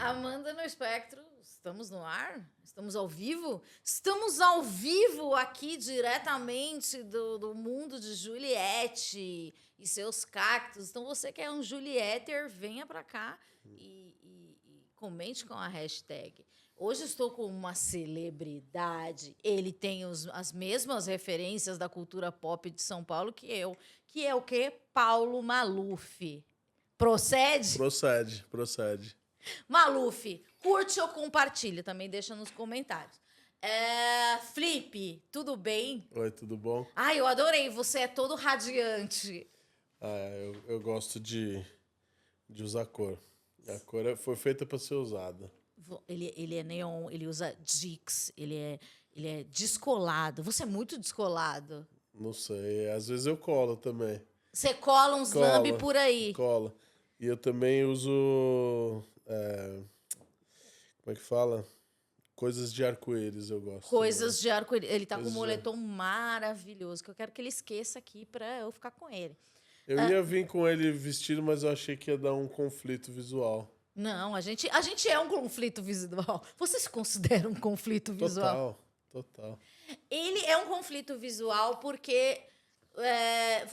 Amanda no Espectro, estamos no ar? Estamos ao vivo? Estamos ao vivo aqui diretamente do mundo de Juliette e seus cactos. Então, você que é um Julietter, venha para cá e comente com a hashtag. Hoje estou com uma celebridade. Ele tem as mesmas referências da cultura pop de São Paulo que eu. Que é o quê? Paulo Maluf. Procede? Procede. Maluf, curte ou compartilha? Também deixa nos comentários. Flip, tudo bem? Oi, tudo bom? Ai, eu adorei, você é todo radiante. Eu gosto de usar cor. A cor foi feita para ser usada. Ele é neon, ele usa Dix, ele é descolado. Você é muito descolado. Não sei, às vezes eu colo também. Você cola uns lambe por aí. Cola. E eu também uso... como é que fala? Coisas de arco-íris eu gosto. Coisas também. de arco-íris. Ele tá com um Coisas moletom maravilhoso, que eu quero que ele esqueça aqui pra eu ficar com ele. Eu ia vir com ele vestido, mas eu achei que ia dar um conflito visual. Não, a gente é um conflito visual. Você se considera um conflito visual? Total. Ele é um conflito visual porque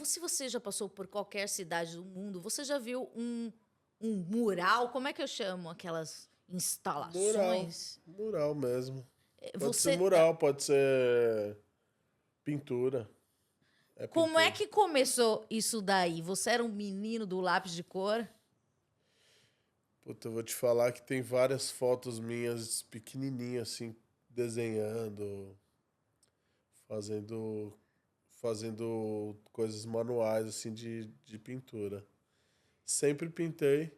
se você já passou por qualquer cidade do mundo, você já viu um mural? Como é que eu chamo aquelas instalações? Mural mesmo. Pode Você, ser mural, pode ser pintura. como pintura. é que começou isso daí? Você era um menino do lápis de cor? Puta, eu vou te falar que tem várias fotos minhas pequenininhas, assim, desenhando, fazendo coisas manuais, assim, de pintura. Sempre pintei,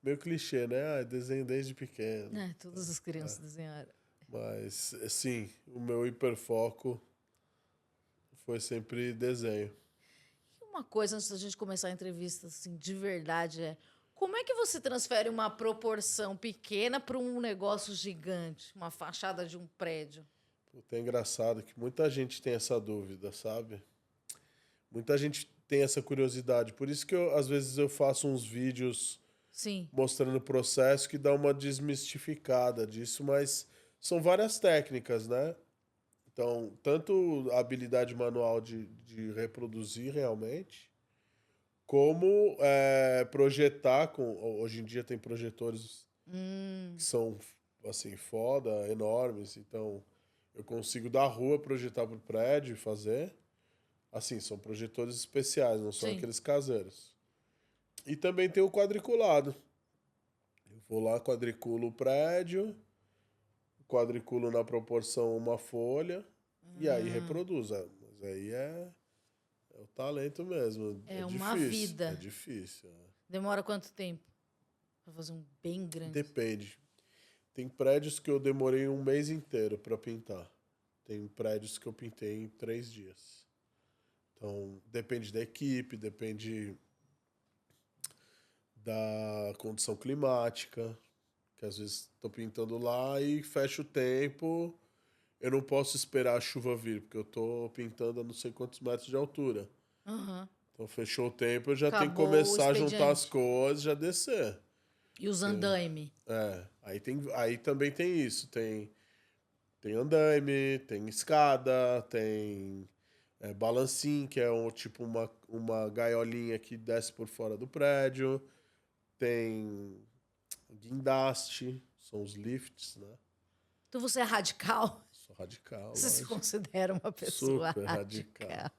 meio clichê, né? Desenho desde pequeno. Todas as crianças desenharam. Mas, assim, o meu hiperfoco foi sempre desenho. E uma coisa, antes da gente começar a entrevista, assim, de verdade, como é que você transfere uma proporção pequena para um negócio gigante, uma fachada de um prédio? Puta, é engraçado que muita gente tem essa dúvida, sabe? Muita gente tem essa curiosidade. Por isso que às vezes eu faço uns vídeos mostrando o processo que dá uma desmistificada disso, mas são várias técnicas, né? Então, tanto a habilidade manual de reproduzir realmente, como projetar hoje em dia tem projetores que são assim foda, enormes, então eu consigo da rua projetar pro prédio e fazer. Assim, são projetores especiais, não são aqueles caseiros. E também tem o quadriculado. Eu vou lá, quadriculo o prédio, quadriculo na proporção uma folha e aí reproduzo. Mas aí é o talento mesmo. É uma difícil, vida. É difícil. Demora quanto tempo para fazer um bem grande? Depende. Tem prédios que eu demorei um mês inteiro para pintar. Tem prédios que eu pintei em 3 dias. Então, depende da equipe, depende da condição climática, que às vezes estou pintando lá e fecha o tempo. Eu não posso esperar a chuva vir, porque eu estou pintando a não sei quantos metros de altura. Uhum. Então, fechou o tempo, eu já tenho que Acabou começar o a juntar as coisas, já descer. E os andaime? Aí também tem isso. Tem andaime, tem escada, tem balancim, que é tipo uma gaiolinha que desce por fora do prédio. Tem guindaste, são os lifts, né? Então você é radical? Sou radical. Você se considera uma pessoa super radical.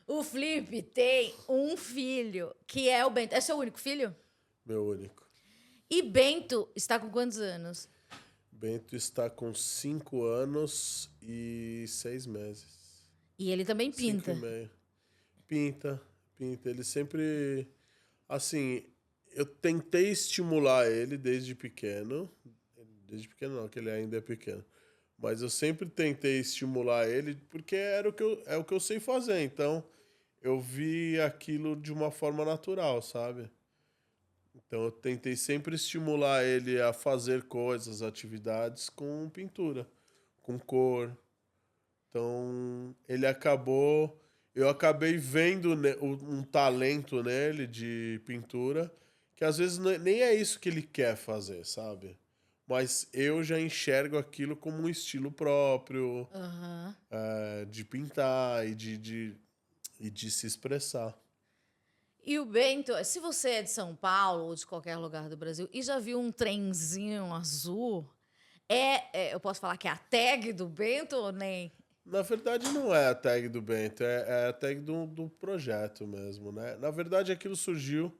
O Flip tem um filho, que é o Bento. É seu único filho? Meu único. E Bento está com quantos anos? Bento está com 5 anos e 6 meses. E ele também pinta? 5 e meio. Pinta. Ele sempre... Assim, eu tentei estimular ele desde pequeno. Desde pequeno não, que ele ainda é pequeno. Mas eu sempre tentei estimular ele porque é o que eu sei fazer. Então, eu vi aquilo de uma forma natural, sabe? Então, eu tentei sempre estimular ele a fazer coisas, atividades com pintura, com cor. Então, eu acabei vendo um talento nele de pintura que às vezes nem é isso que ele quer fazer, sabe? Mas eu já enxergo aquilo como um estilo próprio, de pintar e de se expressar. E o Bento, se você é de São Paulo ou de qualquer lugar do Brasil e já viu um trenzinho azul, eu posso falar que é a tag do Bento ou nem? Na verdade, não é a tag do Bento, é a tag do projeto mesmo, né? Na verdade, aquilo surgiu,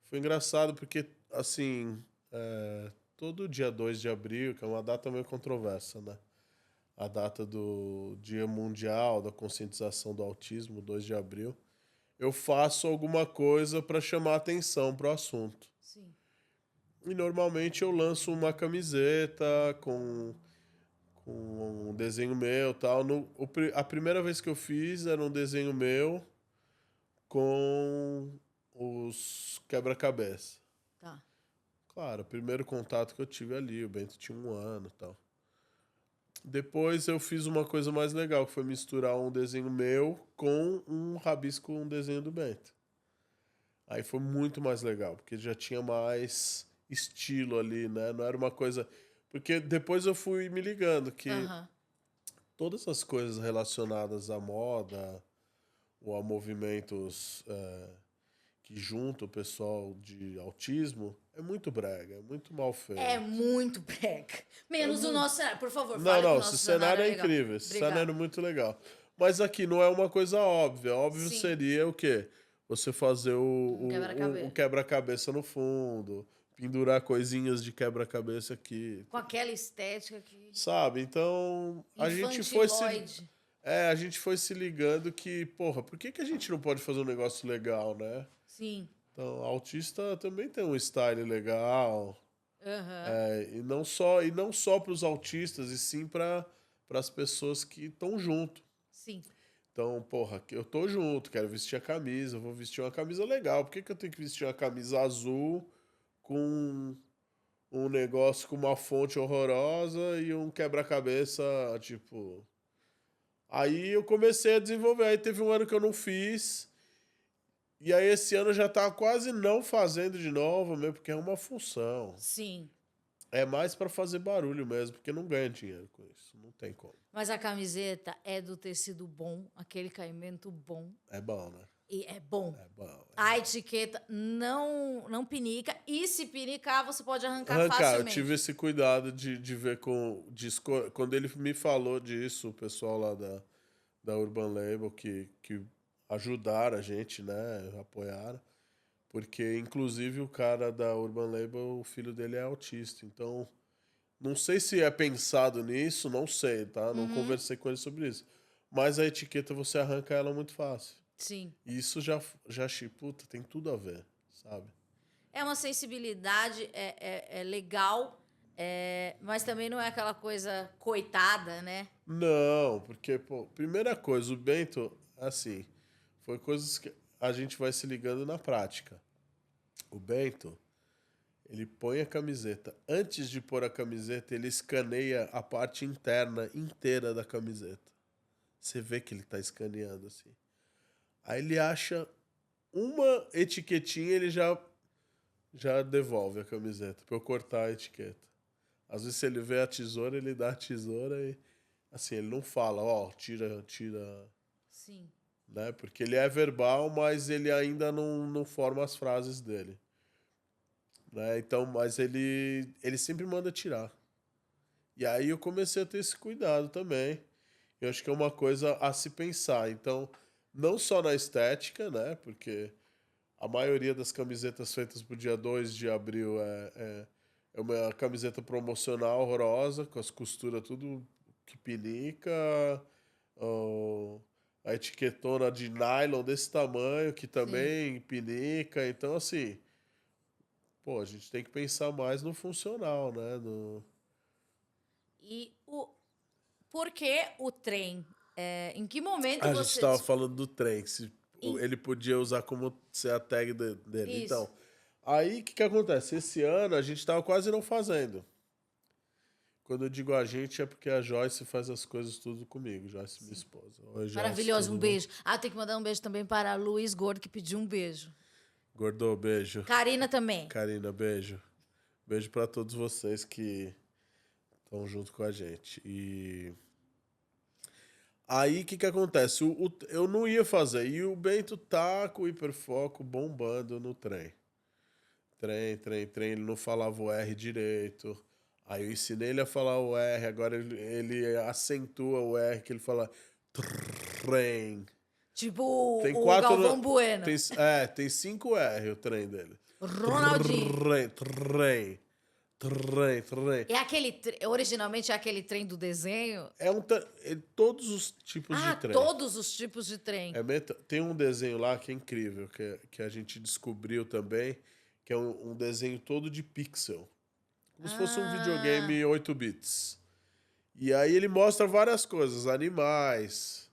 foi engraçado porque, assim, todo dia 2 de abril, que é uma data meio controversa, né? A data do Dia Mundial da Conscientização do Autismo, 2 de abril, eu faço alguma coisa para chamar atenção para o assunto. Sim. E normalmente eu lanço uma camiseta com um desenho meu e tal. A primeira vez que eu fiz era um desenho meu com os quebra-cabeça. Tá. Claro, o primeiro contato que eu tive ali, o Bento tinha 1 ano e tal. Depois eu fiz uma coisa mais legal, que foi misturar um desenho meu com um rabisco, um desenho do Bento. Aí foi muito mais legal, porque já tinha mais estilo ali, né? Não era uma coisa... Porque depois eu fui me ligando que todas as coisas relacionadas à moda ou a movimentos que juntam o pessoal de autismo é muito brega, é muito mal feito. É muito brega. Menos o nosso cenário. Por favor, Não, fale que o esse nosso cenário é legal. incrível, esse Obrigada. cenário é muito legal. Mas aqui não é uma coisa óbvia. Óbvio Sim. seria o quê? Você fazer Um o quebra-cabeça no fundo, pendurar coisinhas de quebra-cabeça aqui. Com aquela estética que... Sabe? Então, a gente foi se ligando que, porra, por que a gente não pode fazer um negócio legal, né? Sim. Então, autista também tem um style legal. E não só para os autistas, e sim para as pessoas que estão junto. Sim. Então, porra, eu tô junto, quero vestir a camisa, vou vestir uma camisa legal. Por que eu tenho que vestir uma camisa azul com um negócio com uma fonte horrorosa e um quebra-cabeça, tipo... Aí eu comecei a desenvolver, aí teve um ano que eu não fiz, e aí esse ano eu já tá quase não fazendo de novo, mesmo, porque é uma função. Sim. É mais pra fazer barulho mesmo, porque não ganha dinheiro com isso, não tem como. Mas a camiseta é do tecido bom, aquele caimento bom. É bom, né? E é bom. É bom. A etiqueta não pinica. E se pinicar, você pode arrancar facilmente. Eu tive esse cuidado de ver quando ele me falou disso, o pessoal lá da Urban Label, que ajudaram a gente, né? Apoiaram. Porque, inclusive, o cara da Urban Label, o filho dele é autista. Então, não sei se é pensado nisso, não sei, tá? Não conversei com ele sobre isso. Mas a etiqueta, você arranca ela muito fácil. Sim. E isso puta, tem tudo a ver, sabe? É uma sensibilidade, é legal, mas também não é aquela coisa coitada, né? Não, porque, pô, primeira coisa, o Bento, assim, foi coisas que a gente vai se ligando na prática. O Bento, ele põe a camiseta. Antes de pôr a camiseta, ele escaneia a parte interna inteira da camiseta. Você vê que ele tá escaneando, assim. Aí ele acha uma etiquetinha, ele já devolve a camiseta pra eu cortar a etiqueta. Às vezes, se ele vê a tesoura, ele dá a tesoura e... Assim, ele não fala, ó, tira... Sim. Né? Porque ele é verbal, mas ele ainda não forma as frases dele. Né? Então, mas ele sempre manda tirar. E aí eu comecei a ter esse cuidado também. Eu acho que é uma coisa a se pensar. Então, não só na estética, né? Porque a maioria das camisetas feitas pro dia 2 de abril é uma camiseta promocional horrorosa, com as costuras tudo que pinica, a etiquetona de nylon desse tamanho, que também pinica. Então, assim, pô, a gente tem que pensar mais no funcional, né? E por que o trem? Em que momento A você... gente estava falando do trem, se ele podia usar como ser a tag dele. Isso. Então, aí o que acontece? Esse ano a gente estava quase não fazendo. Quando eu digo a gente, é porque a Joyce faz as coisas tudo comigo. Joyce, minha esposa. Oi, Joyce, Maravilhoso, um tudo beijo. Ah, tem que mandar um beijo também para Luiz Gordo, que pediu um beijo. Gordô, beijo. Karina também. Karina, beijo. Beijo pra todos vocês que estão junto com a gente. E aí, o que acontece? Eu não ia fazer. E o Bento tá com o hiperfoco bombando no trem. Trem. Ele não falava o R direito. Aí eu ensinei ele a falar o R. Agora ele acentua o R, que ele fala trem. Tipo o Galvão Bueno. Tem 5 R o trem dele. Ronaldinho. Trem. É aquele... Originalmente é aquele trem do desenho? Todos os tipos de trem. Todos os tipos de trem. Tem um desenho lá que é incrível, que a gente descobriu também, que é um desenho todo de pixel. Como se fosse um videogame 8 bits. E aí ele mostra várias coisas, animais,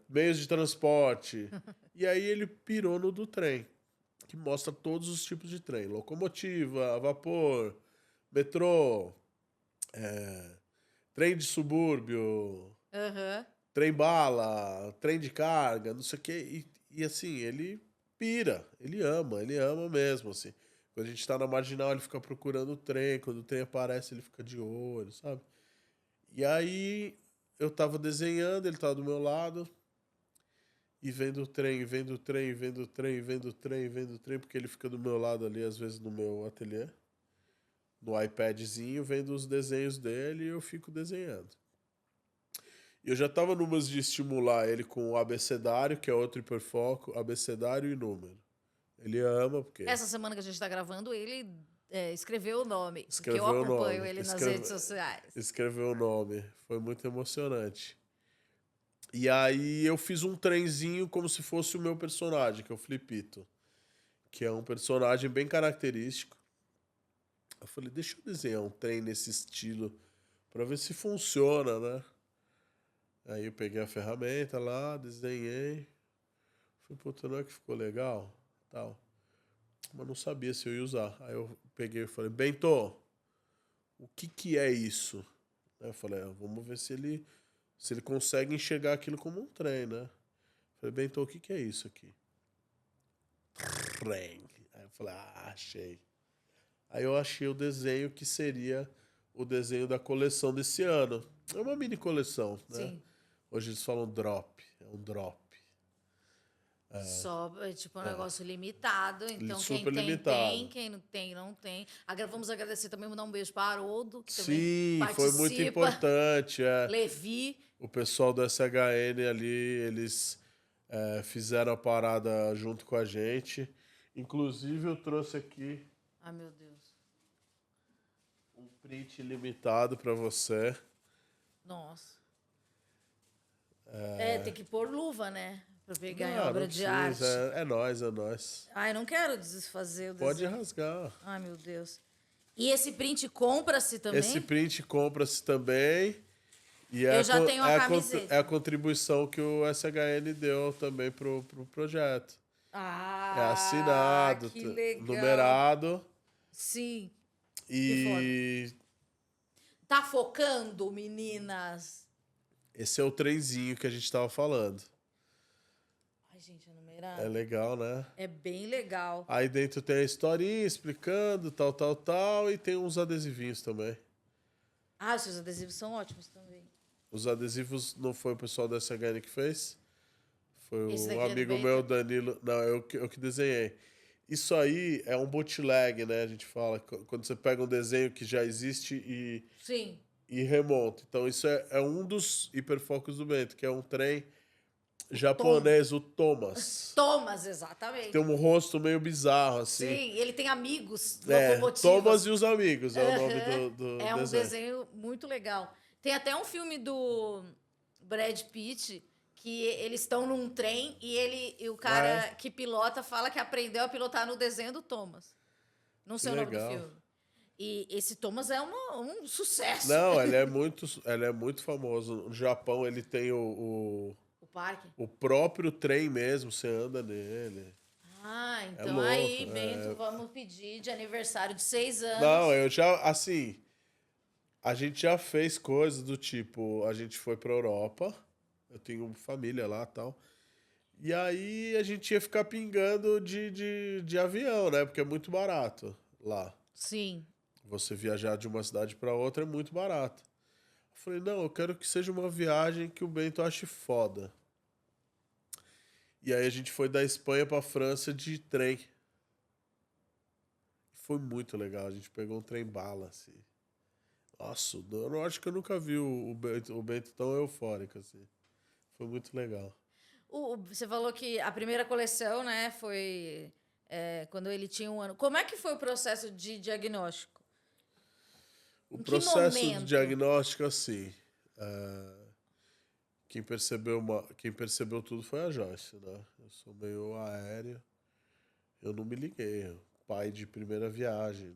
meios de transporte. E aí ele pirou no do trem, que mostra todos os tipos de trem. Locomotiva, a vapor, metrô, trem de subúrbio, trem-bala, trem de carga, não sei o quê. E assim, ele pira, ele ama mesmo, assim. Quando a gente tá na marginal, ele fica procurando o trem. Quando o trem aparece, ele fica de olho, sabe? E aí, eu tava desenhando, ele tava do meu lado. E vendo o trem, porque ele fica do meu lado ali, às vezes, no meu ateliê. No iPadzinho, vendo os desenhos dele, e eu fico desenhando. E eu já tava numas de estimular ele com o abecedário, que é outro hiperfoco, abecedário e número. Ele ama, porque... Essa semana que a gente tá gravando, ele escreveu o nome. Escreveu que eu acompanho ele nas redes sociais. Escreveu o nome. Foi muito emocionante. E aí eu fiz um trenzinho como se fosse o meu personagem, que é o Flipito. Que é um personagem bem característico. Eu falei, deixa eu desenhar um trem nesse estilo pra ver se funciona, né? Aí eu peguei a ferramenta lá, desenhei. Falei, puta, não é que ficou legal? Tal. Mas não sabia se eu ia usar. Aí eu peguei e falei, Bento, o que é isso? Aí eu falei, vamos ver se ele consegue enxergar aquilo como um trem, né? Eu falei, Bento, o que é isso aqui? Trem. Aí eu falei, achei. Aí eu achei o desenho que seria o desenho da coleção desse ano. É uma mini coleção, né? Sim. Hoje eles falam drop. É um drop. Só, tipo, um negócio limitado. Então, Super quem limitado. tem, quem não tem, não tem. Vamos agradecer também, mandar um beijo para Haroldo, que Sim, também participa. foi muito importante. Levi. O pessoal do SHN ali, eles fizeram a parada junto com a gente. Inclusive, eu trouxe aqui... Ai, meu Deus. Um print limitado para você. Nossa. Tem que pôr luva, né? Pra pegar em Não obra de precisa, arte. É nóis. Ai, não quero desfazer o Pode desenho. rasgar. Ai, meu Deus. E esse print compra-se também? Esse print compra-se também. E eu já tenho a camiseta. É a contribuição que o SHN deu também pro projeto. É assinado, que legal. numerado. Sim. E... Tá focando, meninas? Esse é o trenzinho que a gente tava falando. Ai, gente, é numerado. É legal, né? É bem legal. Aí dentro tem a historinha explicando, tal. E tem uns adesivinhos também. Os seus adesivos são ótimos também. Os adesivos não foi o pessoal da SHN que fez? Foi um amigo é meu, Danilo. Não, eu que desenhei. Isso aí é um bootleg, né? A gente fala. Quando você pega um desenho que já existe Sim. E remonta. Então, isso é um dos hiperfocos do Bento, que é um trem japonês, o Thomas. Thomas, exatamente. Tem um rosto meio bizarro, assim. Sim, ele tem amigos locomotivos. Thomas e os Amigos é o nome do É um desenho muito legal. Tem até um filme do Brad Pitt que eles estão num trem e o cara que pilota fala que aprendeu a pilotar no desenho do Thomas. Não sei o nome do filme. E esse Thomas é um sucesso. Não, ele é muito famoso. No Japão ele tem o parque? O próprio trem mesmo, você anda nele. Então louco, aí, Bento, vamos pedir de aniversário de 6 anos. Não, eu já, assim, a gente já fez coisas do tipo, a gente foi pra Europa, eu tenho família lá e tal, E aí a gente ia ficar pingando de avião, né? Porque é muito barato lá. Sim. Você viajar de uma cidade para outra é muito barato. Eu falei, não, eu quero que seja uma viagem que o Bento ache foda. E aí a gente foi da Espanha pra França de trem. Foi muito legal. A gente pegou um trem bala, assim. Nossa, eu não acho que eu nunca vi o Bento tão eufórico, assim. Foi muito legal. Você falou que a primeira coleção, né, foi quando ele tinha 1 ano. Como é que foi o processo de diagnóstico? O Em que processo de momento? diagnóstico, assim. Quem percebeu tudo foi a Joyce, né? Eu sou meio aéreo. Eu não me liguei. Pai de primeira viagem.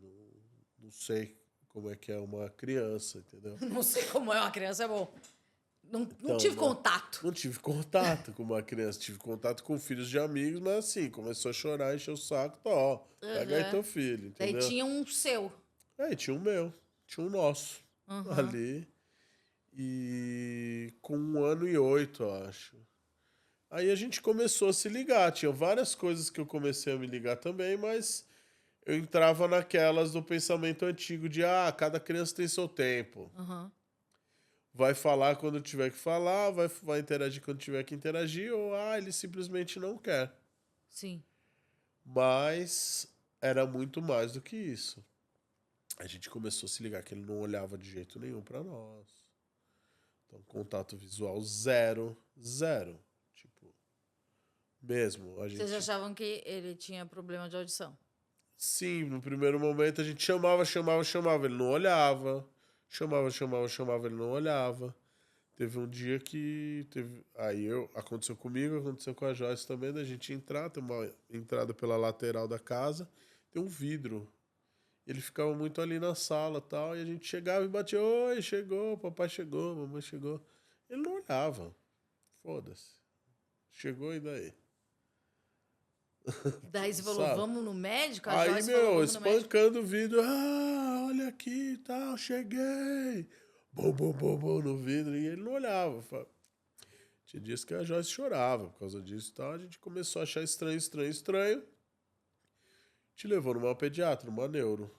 Não sei como é que é uma criança, entendeu? Não sei como é uma criança, é bom. Não Então, tive né? contato. Não tive contato com uma criança, tive contato com filhos de amigos, mas assim, começou a chorar, encheu o saco, tá, ó, pega aí Uhum. teu filho, Daí entendeu? tinha um seu. Aí tinha o meu, tinha o nosso Uhum. ali, e com 1 ano e 8, eu acho. Aí a gente começou a se ligar, tinha várias coisas que eu comecei a me ligar também, mas eu entrava naquelas do pensamento antigo de, cada criança tem seu tempo. Uhum. Vai falar quando tiver que falar, vai interagir quando tiver que interagir, ou ele simplesmente não quer. Sim. Mas era muito mais do que isso. A gente começou a se ligar que ele não olhava de jeito nenhum pra nós. Então, contato visual zero, zero. Tipo, mesmo, a Vocês gente... achavam que ele tinha problema de audição? Sim, no primeiro momento a gente chamava, ele não olhava. Chamava, ele não olhava. Teve um dia que teve. Aconteceu comigo, aconteceu com a Joyce também, da gente entrar, tem uma entrada pela lateral da casa, tem um vidro. Ele ficava muito ali na sala e tal, e a gente chegava e batia, oi, chegou, papai chegou, mamãe chegou. Ele não olhava. Foda-se. Chegou e daí? Daí você falou, Sabe? vamos no médico? A Aí, Joyce falou, meu, vamos no médico? espancando o vidro, olha aqui e tal, cheguei. Bom, bom, bom, bom no vidro, e ele não olhava. Tinha dias que a Joyce chorava por causa disso e tal. A gente começou a achar estranho, estranho, estranho. Te levou numa pediatra, numa neuro.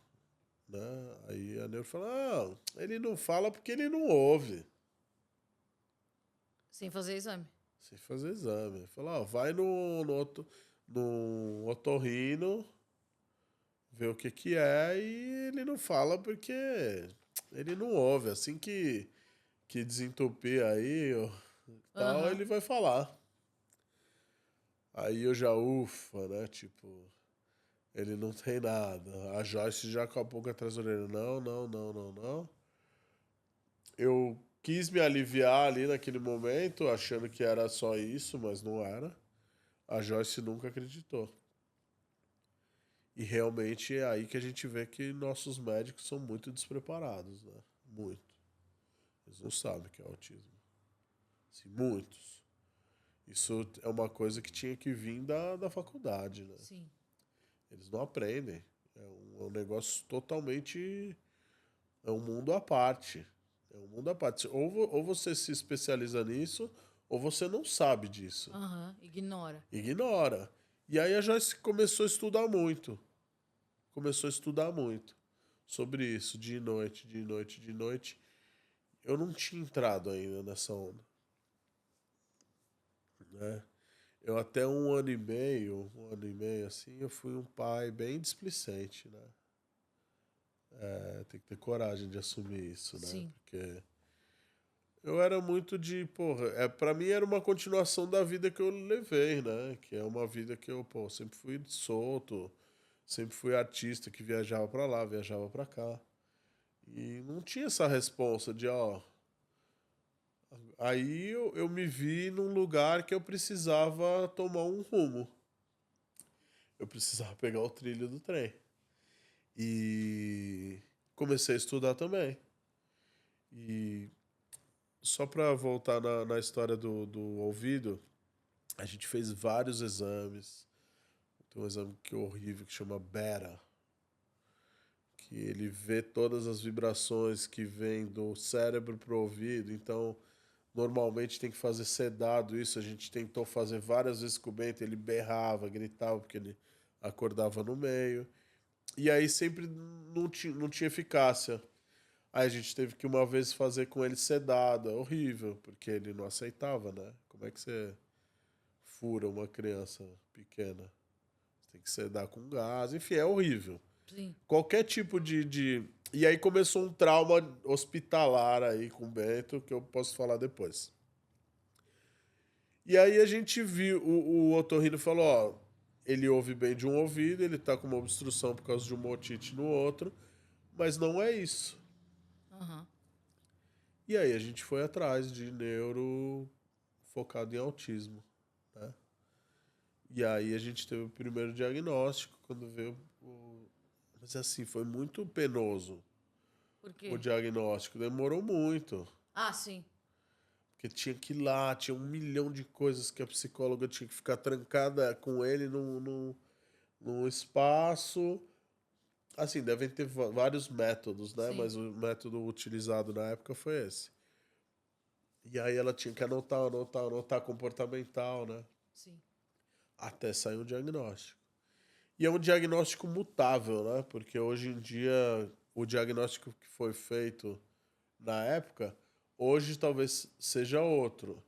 Né? Aí a neuro falou: ele não fala porque ele não ouve. Sem fazer exame. Sem fazer exame. Falou: vai no otorrino, ver o que que é, e ele não fala porque ele não ouve. Assim que desentupir aí, tal, Aham. ele vai falar. Aí eu já, ufa, né? Tipo, ele não tem nada. A Joyce já com a boca atrás da orelha. Não, não, não, não, não. Eu quis me aliviar ali naquele momento, achando que era só isso, mas não era. A Joyce nunca acreditou. E realmente é aí que a gente vê que nossos médicos são muito despreparados, né? Muito. Eles não sabem o que é autismo. Assim, muitos. Isso é uma coisa que tinha que vir da faculdade, né? Sim. Eles não aprendem. É um negócio totalmente. É um mundo à parte. É um mundo à parte. Ou você se especializa nisso, ou você não sabe disso. Aham. Ignora. Ignora. E aí a Joyce começou a estudar muito. Começou a estudar muito sobre isso, de noite, de noite, de noite. Eu não tinha entrado ainda nessa onda. Né? Eu até 1 ano e meio assim, eu fui um pai bem displicente, né? Tem que ter coragem de assumir isso, né? Sim. Porque eu era muito de, porra, para mim era uma continuação da vida que eu levei, né? Que é uma vida que eu, sempre fui solto, sempre fui artista que viajava pra lá, viajava pra cá. E não tinha essa responsa de, aí eu me vi num lugar que eu precisava tomar um rumo. Eu precisava pegar o trilho do trem. E comecei a estudar também. E só para voltar na história do ouvido, a gente fez vários exames. Tem um exame que é horrível que chama Beta, que ele vê todas as vibrações que vêm do cérebro pro ouvido. Então, normalmente tem que fazer sedado, isso a gente tentou fazer várias vezes com o Bento, ele berrava, gritava, porque ele acordava no meio. E aí sempre não tinha eficácia. Aí a gente teve que uma vez fazer com ele sedado, é horrível, porque ele não aceitava, né? Como é que você fura uma criança pequena? Você tem que sedar com gás, enfim, é horrível. Sim. Qualquer tipo de... E aí começou um trauma hospitalar aí com o Bento, que eu posso falar depois. E aí a gente viu, o otorrino falou, ó, ele ouve bem de um ouvido, ele tá com uma obstrução por causa de uma otite no outro, mas não é isso. Uhum. E aí a gente foi atrás de neuro focado em autismo, né? E aí a gente teve o primeiro diagnóstico, quando veio o... Mas assim, foi muito penoso. Por quê? O diagnóstico demorou muito. Ah, sim. Porque tinha que ir lá, tinha 1 milhão de coisas que a psicóloga tinha que ficar trancada com ele num espaço. Assim, devem ter vários métodos, né? Sim. Mas o método utilizado na época foi esse. E aí ela tinha que anotar comportamental, né? Sim. Até sair um diagnóstico. E é um diagnóstico mutável, né? Porque hoje em dia o diagnóstico que foi feito na época, hoje talvez seja outro.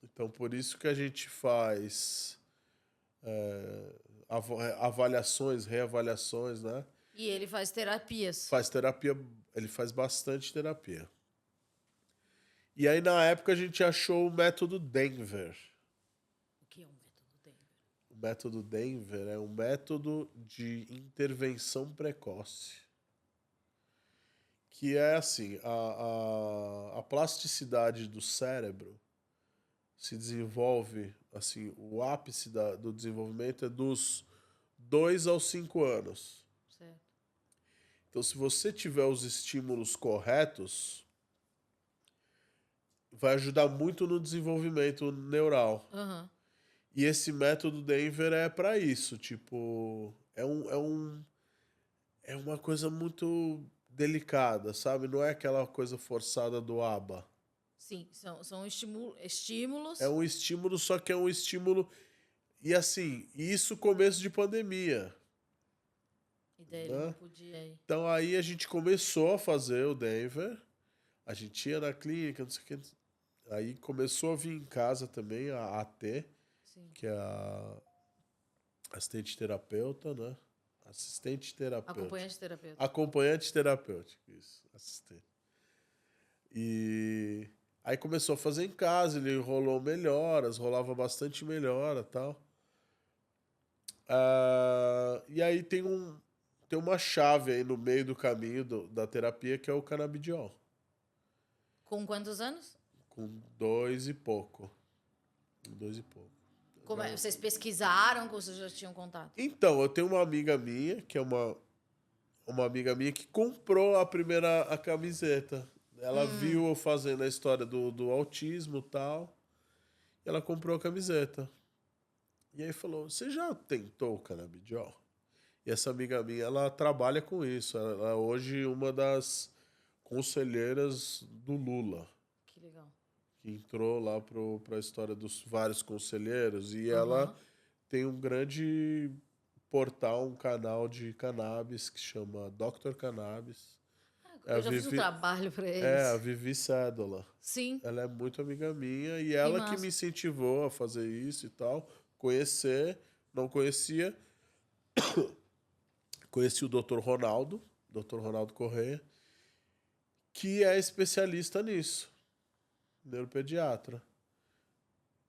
Então, por isso que a gente faz avaliações, reavaliações, né? E ele faz terapias. Faz terapia, ele faz bastante terapia. E aí, na época, a gente achou o método Denver. O que é um método Denver? O método Denver é um método de intervenção precoce. Que é assim, a plasticidade do cérebro se desenvolve, assim, o ápice do desenvolvimento é dos 2 aos 5 anos. Certo. Então, se você tiver os estímulos corretos, vai ajudar muito no desenvolvimento neural. Uhum. E esse método Denver é para isso, tipo, é uma coisa muito delicada, sabe? Não é aquela coisa forçada do ABA. Sim, são estímulos. É um estímulo, só que é um estímulo. E assim, isso começo de pandemia. E daí ele Né? não podia ir. Então aí a gente começou a fazer o Denver. A gente ia na clínica, não sei o que. Aí começou a vir em casa também a AT, Sim. que é a assistente terapeuta, né? Assistente terapêutica. Acompanhante terapeuta. Acompanhante terapêutico, isso. Assistente. E aí começou a fazer em casa, ele rolou melhoras, rolava bastante melhora e tal. E aí tem uma chave aí no meio do caminho da terapia que é o canabidiol. Com quantos anos? Com 2 e pouco. 2 e pouco. Vocês pesquisaram, ou vocês já tinham contato? Então, eu tenho uma amiga minha, que é uma amiga minha que comprou a camiseta. Ela viu eu fazendo a história do autismo e tal. E ela comprou a camiseta. E aí falou, você já tentou o canabidiol? E essa amiga minha, ela trabalha com isso. Ela é hoje uma das conselheiras do Lula. Que legal. Que entrou lá para a história dos vários conselheiros. E ela tem um grande portal, um canal de cannabis que chama Dr. Cannabis. Eu já fiz um trabalho para eles. É, a Vivi Cédula. Sim. Ela é muito amiga minha e ela que me incentivou a fazer isso e tal. Conhecer, não conhecia. Conheci o Dr. Ronaldo Correia, que é especialista nisso, neuropediatra.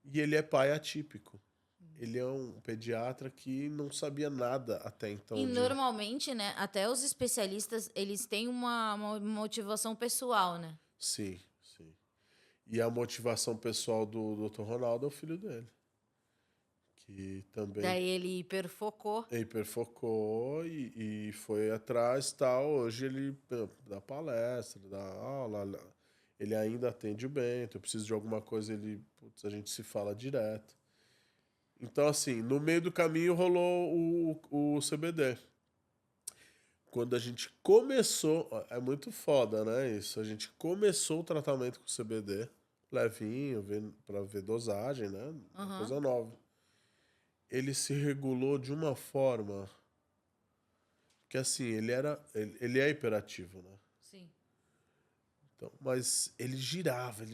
E ele é pai atípico. Ele é um pediatra que não sabia nada até então. E normalmente, né, até os especialistas, eles têm uma motivação pessoal, né? Sim, sim. E a motivação pessoal do Dr. Ronaldo é o filho dele. Que também... Daí ele hiperfocou. Hiperfocou e foi atrás e tal. Hoje ele dá palestra, dá aula. Ele ainda atende bem. Então eu preciso de alguma coisa, a gente se fala direto. Então, assim, no meio do caminho rolou o CBD. Quando a gente começou... É muito foda, né, isso? A gente começou o tratamento com CBD levinho, para ver dosagem, né? Uma coisa nova. Ele se regulou de uma forma que, assim, ele é hiperativo, né? Sim. Então, mas ele girava,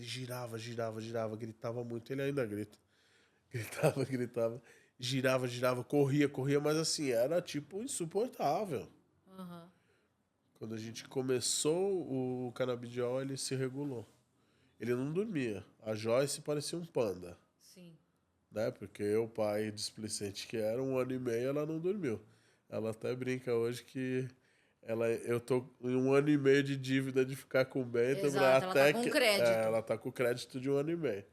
gritava muito. Ele ainda grita. Gritava. Girava, corria, mas assim, era tipo insuportável. Quando a gente começou o canabidiol, ele se regulou. Ele não dormia. A Joyce parecia um panda. Sim. Né? Porque o pai displicente que era, 1 ano e meio, ela não dormiu. Ela até brinca hoje que eu tô em 1 ano e meio de dívida de ficar com o Bento. Exato, ela tá até com que crédito. ela tá com crédito de 1 ano e meio.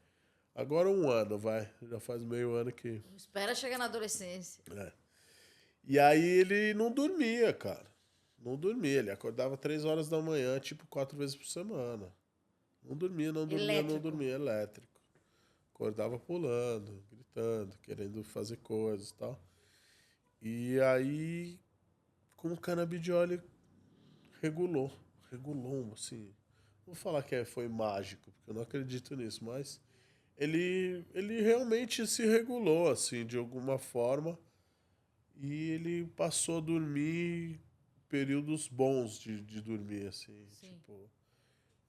Agora 1 ano, vai. Já faz meio ano que... Espera chegar na adolescência. É. E aí ele não dormia, cara. Não dormia. Ele acordava 3 horas da manhã, tipo 4 vezes por semana. Não dormia. Elétrico. Acordava pulando, gritando, querendo fazer coisas e tal. E aí, com o canabidiol, ele regulou, assim. Não vou falar que foi mágico, porque eu não acredito nisso, mas ele realmente se regulou, assim, de alguma forma. E ele passou a dormir períodos bons de dormir, assim. Sim. Tipo,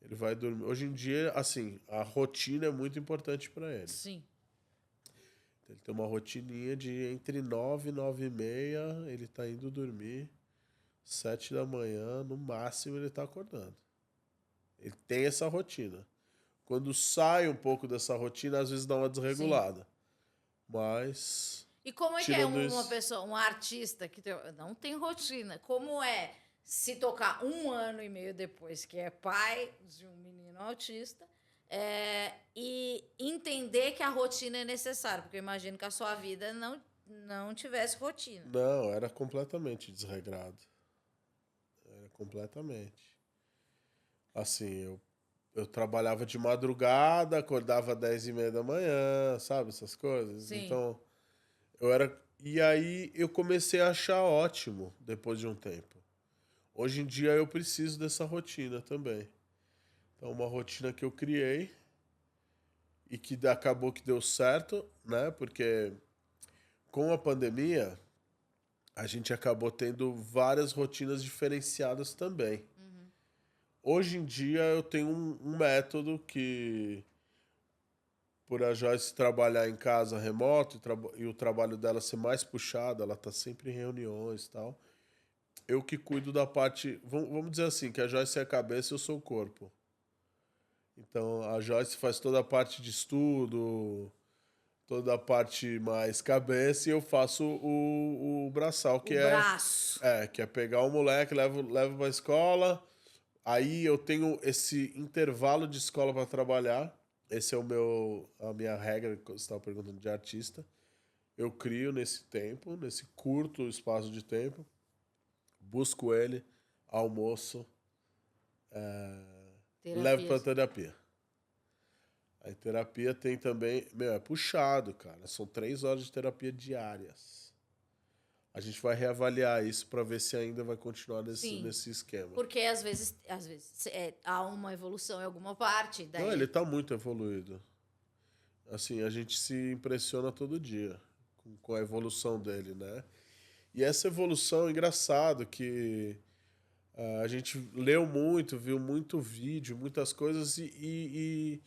ele vai dormir. Hoje em dia, assim, a rotina é muito importante para ele. Sim. Ele tem uma rotininha de entre 9 e 9 e meia, ele tá indo dormir. 7 da manhã, no máximo, ele tá acordando. Ele tem essa rotina. Quando sai um pouco dessa rotina, às vezes dá uma desregulada. Sim. Mas... E como é que é uma pessoa, um artista que não tem rotina? Como é se tocar 1 ano e meio depois que é pai de um menino autista e entender que a rotina é necessária? Porque eu imagino que a sua vida não tivesse rotina. Não, era completamente desregrado. Era completamente. Assim, eu trabalhava de madrugada, acordava às 10h30 da manhã, sabe? Essas coisas. Sim. Então, E aí eu comecei a achar ótimo depois de um tempo. Hoje em dia eu preciso dessa rotina também. Então, uma rotina que eu criei e que acabou que deu certo, né? Porque com a pandemia, a gente acabou tendo várias rotinas diferenciadas também. Hoje em dia eu tenho um método que, por a Joyce trabalhar em casa remoto e o trabalho dela ser mais puxado, ela tá sempre em reuniões e tal. Eu que cuido da parte... Vamos dizer assim, que a Joyce é a cabeça e eu sou o corpo. Então, a Joyce faz toda a parte de estudo, toda a parte mais cabeça, e eu faço o braçal, que braço. Que é pegar o moleque, levo pra escola. Aí eu tenho esse intervalo de escola para trabalhar. Esse é a minha regra, que você estava perguntando, de artista. Eu crio nesse tempo, nesse curto espaço de tempo. Busco ele, almoço, levo para terapia. A terapia tem também... é puxado, cara. São 3 horas de terapia diárias. A gente vai reavaliar isso para ver se ainda vai continuar nesse esquema. Porque às vezes há uma evolução em alguma parte. Daí... Não, ele tá muito evoluído. Assim, a gente se impressiona todo dia com a evolução dele, né? E essa evolução é engraçado que a gente leu muito, viu muito vídeo, muitas coisas e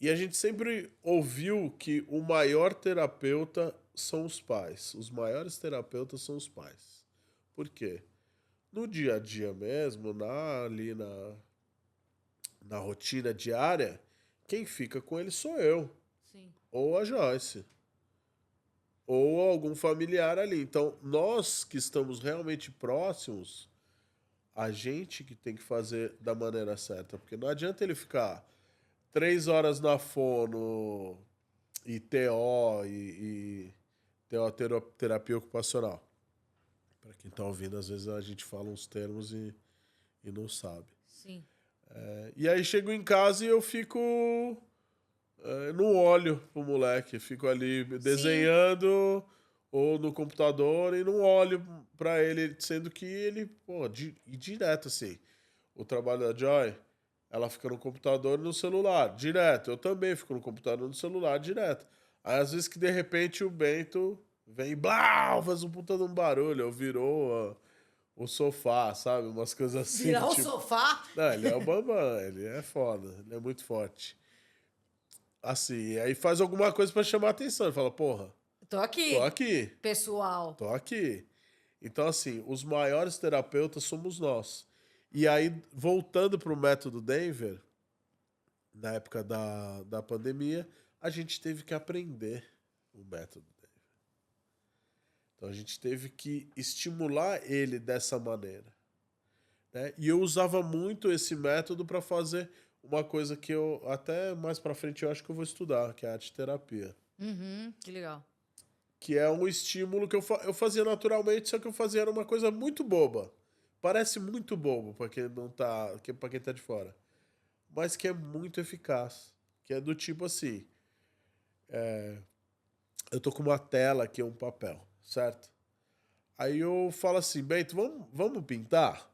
a gente sempre ouviu que o maior terapeuta são os pais. Os maiores terapeutas são os pais. Por quê? No dia a dia mesmo, ali na rotina diária, quem fica com ele sou eu. Sim. Ou a Joyce. Ou algum familiar ali. Então, nós que estamos realmente próximos, a gente que tem que fazer da maneira certa. Porque não adianta ele ficar 3 horas na fono e TO e terapia ocupacional. Para quem tá ouvindo, às vezes a gente fala uns termos e não sabe. Sim. E aí chego em casa e eu fico... não olho pro moleque. Fico ali desenhando ou no computador e não olho pra ele, sendo que ele, direto assim. O trabalho da Joy ela fica no computador e no celular, direto. Eu também fico no computador e no celular, direto. Aí, às vezes, que de repente o Bento vem, blau, faz um puta de um barulho, ou virou o sofá, sabe? Umas coisas assim. Virar o sofá? Não, ele é o bambam, ele é foda, ele é muito forte. Assim, aí faz alguma coisa pra chamar a atenção. Ele fala, porra, Tô aqui. tô aqui. Pessoal. Tô aqui. Então, assim, os maiores terapeutas somos nós. E aí, voltando pro método Denver, na época da pandemia, a gente teve que aprender o método Denver. Então, a gente teve que estimular ele dessa maneira. Né? E eu usava muito esse método para fazer uma coisa que eu, até mais para frente, eu acho que eu vou estudar, que é a arte-terapia. Que legal. Que é um estímulo que eu fazia naturalmente, só que eu fazia era uma coisa muito boba. Parece muito bobo para quem não tá, para quem tá de fora. Mas que é muito eficaz. Que é do tipo assim, eu tô com uma tela aqui, um papel, certo? Aí eu falo assim, Bento, vamos pintar?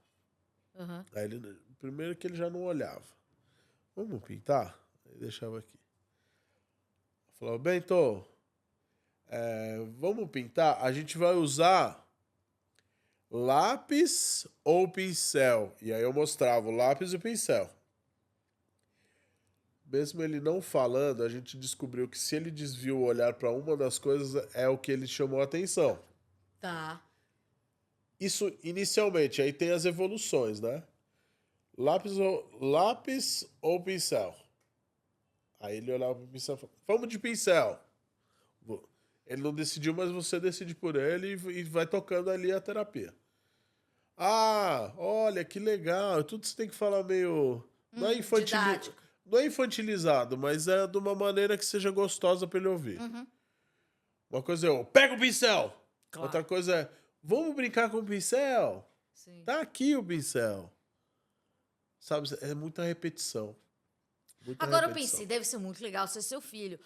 Uhum. Aí ele, primeiro que ele já não olhava. Vamos pintar? Aí deixava aqui. Eu falava, Bento, vamos pintar? A gente vai usar lápis ou pincel? E aí eu mostrava o lápis e o pincel. Mesmo ele não falando, a gente descobriu que se ele desvia o olhar para uma das coisas, é o que ele chamou a atenção. Tá. Isso inicialmente, aí tem as evoluções, né? Lápis ou pincel? Aí ele olhava pro pincel e falava, vamos de pincel. Ele não decidiu, mas você decide por ele e vai tocando ali a terapia. Ah, olha, que legal. Tudo você tem que falar meio... Não é Didático. não é infantilizado, mas é de uma maneira que seja gostosa para ele ouvir. Uma coisa é, pega o pincel. Claro. Outra coisa é, vamos brincar com o pincel? Sim. Tá aqui o pincel. Sabe, é muita repetição. Agora eu pensei, deve ser muito legal ser seu filho.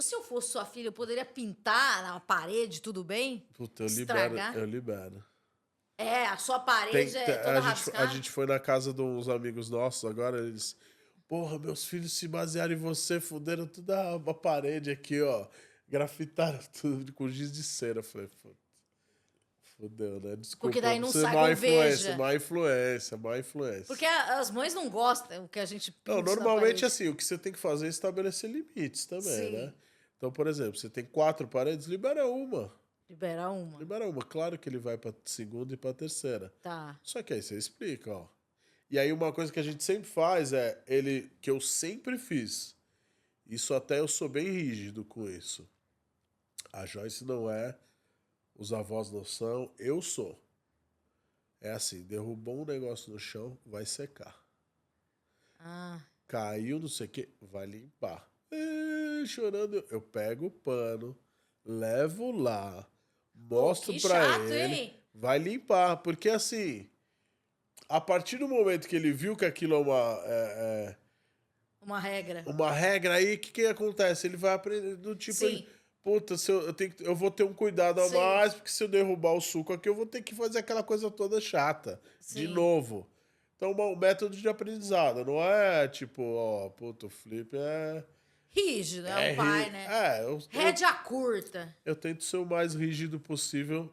Se eu fosse sua filha, eu poderia pintar na parede, tudo bem? Puta, eu Estragar? libero. É, a sua parede é toda A rabiscada? gente foi na casa de uns amigos nossos agora, eles... Porra, meus filhos se basearam em você, fuderam toda a parede aqui, ó. Grafitaram tudo com giz de cera. Eu falei, fudeu, né? Desculpa. Porque daí não você sai má com influência, veja. má influência. Porque as mães não gostam que a gente pinta Não, normalmente assim, o que você tem que fazer é estabelecer limites também, Sim. né? Então, por exemplo, você tem 4 paredes, libera uma. Libera uma. Libera uma. Claro que ele vai pra segunda e pra terceira. Tá. Só que aí você explica, ó. E aí uma coisa que a gente sempre faz que eu sempre fiz. Isso até eu sou bem rígido com isso. A Joyce não é, os avós não são, eu sou. É assim, derrubou um negócio no chão, vai secar. Ah. Caiu, não sei o que, vai limpar. Chorando, eu pego o pano, levo lá, mostro pra chato, ele, hein? vai limpar. Porque assim, a partir do momento que ele viu que aquilo é uma regra. Uma regra aí, o que acontece? Ele vai aprender do tipo... Sim. Puta, eu vou ter um cuidado a Sim. mais, porque se eu derrubar o suco aqui, eu vou ter que fazer aquela coisa toda chata. Sim. De novo. Então, um método de aprendizado. Não é tipo, ó, puta, o Flip é... Rígido, é um pai, né? Rédea curta. Eu tento ser o mais rígido possível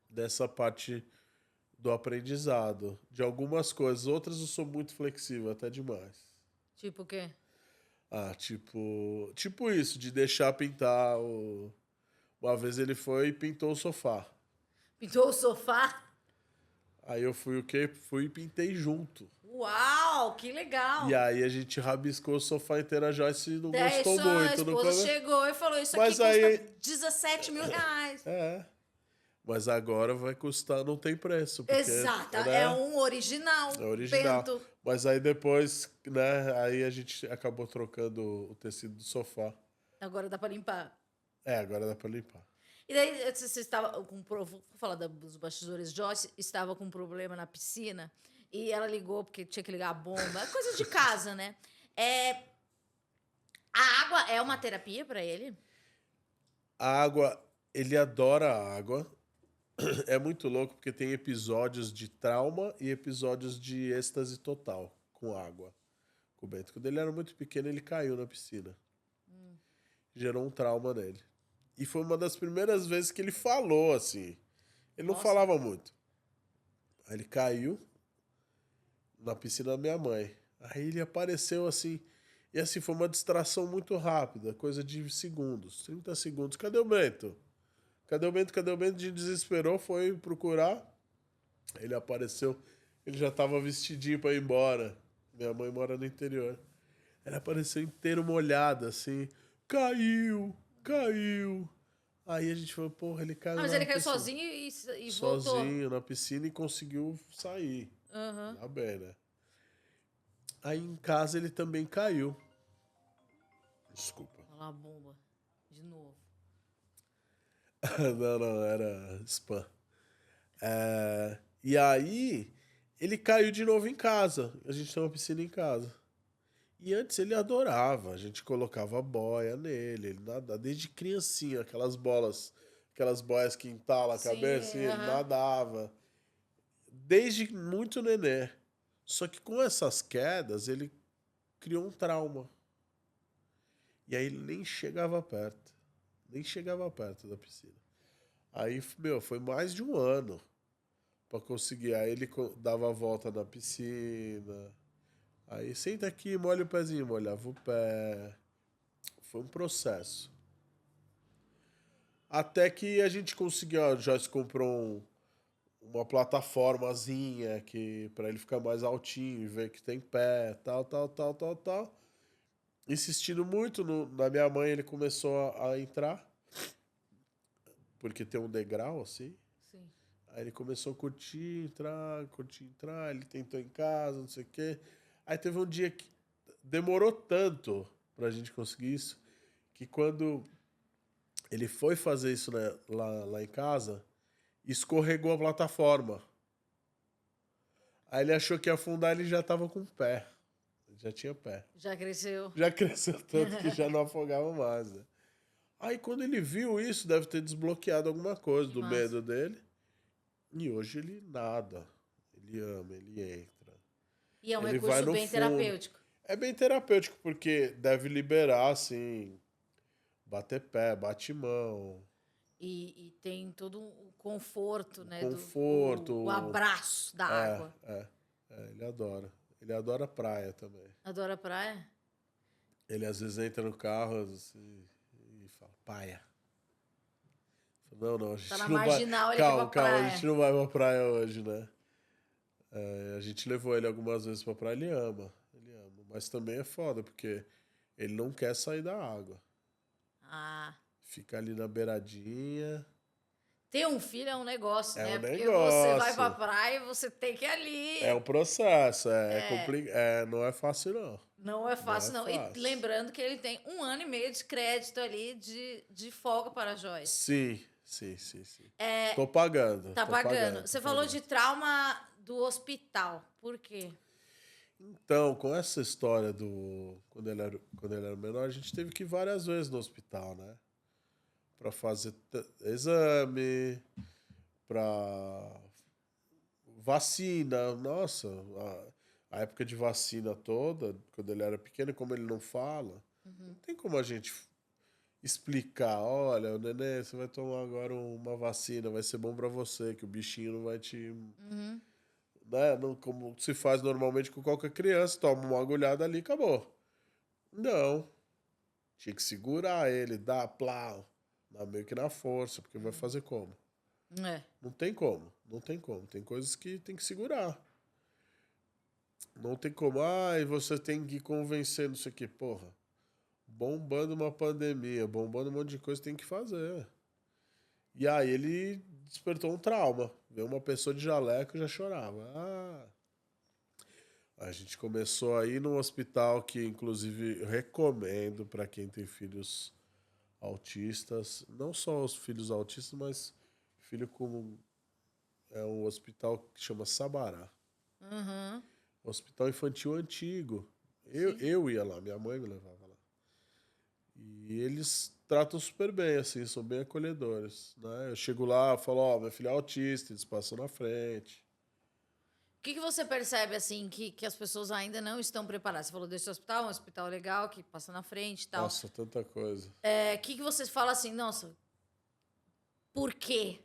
dessa parte do aprendizado. De algumas coisas. Outras eu sou muito flexível, até demais. Tipo o quê? Ah, tipo isso, de deixar pintar o... Uma vez ele foi e pintou o sofá. Pintou o sofá? Aí eu fui Fui e pintei junto. Uau, que legal. E aí a gente rabiscou o sofá inteiro, a Joyce não gostou muito. A esposa chegou e falou, isso aqui custa 17 mil reais. Mas agora vai custar, não tem preço. Porque, exato, né? é um original. É original. Bento. Mas aí depois, né, aí a gente acabou trocando o tecido do sofá. Agora dá pra limpar. Agora dá pra limpar. E daí você estava com... Vou falar dos bastidores. Joyce estava com um problema na piscina e ela ligou porque tinha que ligar a bomba. É coisa de casa, né? A água é uma terapia pra ele? A água, ele adora a água. É muito louco porque tem episódios de trauma e episódios de êxtase total com água. Com o Bento. Quando ele era muito pequeno, ele caiu na piscina. Gerou um trauma nele. E foi uma das primeiras vezes que ele falou, assim. Ele não falava muito. Aí ele caiu na piscina da minha mãe. Aí ele apareceu assim. E assim, foi uma distração muito rápida, coisa de segundos, 30 segundos. Cadê o Bento? Cadê o Bento? Cadê o Bento? De desesperou, foi procurar. Ele apareceu, ele já tava vestidinho pra ir embora. Minha mãe mora no interior. Ele apareceu inteiro molhado, assim. Caiu, caiu. Aí a gente falou, porra, ele caiu. Mas ele caiu sozinho e voltou. Sozinho na piscina e conseguiu sair. Tá bem, né? Aí em casa ele também caiu. Desculpa. Olha lá a bomba. De novo. Não, era spam. E aí ele caiu de novo em casa. A gente tem uma piscina em casa. E antes ele adorava. A gente colocava boia nele. Ele nadava desde criancinha. Aquelas boias que entalam a cabeça. E ele nadava. Desde muito nenê. Só que com essas quedas, ele criou um trauma. E aí ele nem chegava perto. Nem chegava perto da piscina. Aí, foi mais de um ano pra conseguir. Aí ele dava a volta na piscina. Aí, senta aqui, molha o pezinho. Molhava o pé. Foi um processo. Até que a gente conseguiu. A Joyce comprou uma plataformazinha pra ele ficar mais altinho e ver que tem pé, tal. Insistindo muito na minha mãe, ele começou a entrar. Porque tem um degrau, assim. Sim. Aí ele começou a curtir, entrar. Ele tentou em casa, não sei o quê. Aí teve um dia que demorou tanto pra gente conseguir isso, que quando ele foi fazer isso, né, lá em casa, escorregou a plataforma. Aí ele achou que ia afundar, ele já tava com pé. Já tinha pé. Já cresceu. Já cresceu tanto que já não afogava mais, né? Aí quando ele viu isso, deve ter desbloqueado alguma coisa do medo dele. E hoje ele nada. Ele ama, ele entra. E é um recurso bem terapêutico. É bem terapêutico, porque deve liberar, assim, bater pé, bate mão. E tem todo um conforto, né? Conforto. O abraço da água. Ele adora. Ele adora praia também. Adora praia? Ele às vezes entra no carro assim, e fala, paia. Não, a gente tá na não marginal, vai... ele vai pra praia. A gente não vai pra praia hoje, né? A gente levou ele algumas vezes pra praia, ele ama. Mas também é foda, porque ele não quer sair da água. Fica ali na beiradinha. Ter um filho é um negócio, né? Porque você vai pra praia e você tem que ir ali. É um processo, não é fácil, não. Não é fácil, não. E lembrando que ele tem 1 ano e meio de crédito ali de folga para a Joyce. Sim. Tô pagando. Tá pagando. Você falou de trauma do hospital. Por quê? Então, com essa história quando ele era menor, a gente teve que ir várias vezes no hospital, né? Pra fazer exame, pra vacina. Nossa, a época de vacina toda, quando ele era pequeno, como ele não fala, não tem como a gente explicar, olha, o neném, você vai tomar agora uma vacina, vai ser bom pra você, que o bichinho não vai te... Né? Não, como se faz normalmente com qualquer criança, toma uma agulhada ali, acabou. Não. Tinha que segurar ele, dar plau, meio que na força, porque vai fazer como? Não tem como. Tem coisas que tem que segurar. Não tem como. Você tem que convencer, não sei o que. Porra, bombando uma pandemia, bombando um monte de coisa, tem que fazer. E aí ele despertou um trauma. Veio uma pessoa de jaleco e já chorava. A gente começou a ir num hospital que, inclusive, eu recomendo para quem tem filhos autistas. Não só os filhos autistas, mas filho como... É um hospital que chama Sabará. Hospital infantil antigo. Eu ia lá, minha mãe me levava lá. E eles tratam super bem, assim, são bem acolhedores, né? Eu chego lá, falo, minha filha é autista, eles passam na frente. que você percebe, assim, que as pessoas ainda não estão preparadas? Você falou desse hospital, um hospital legal, que passa na frente e tal. Nossa, tanta coisa. O que você fala assim, nossa, por quê?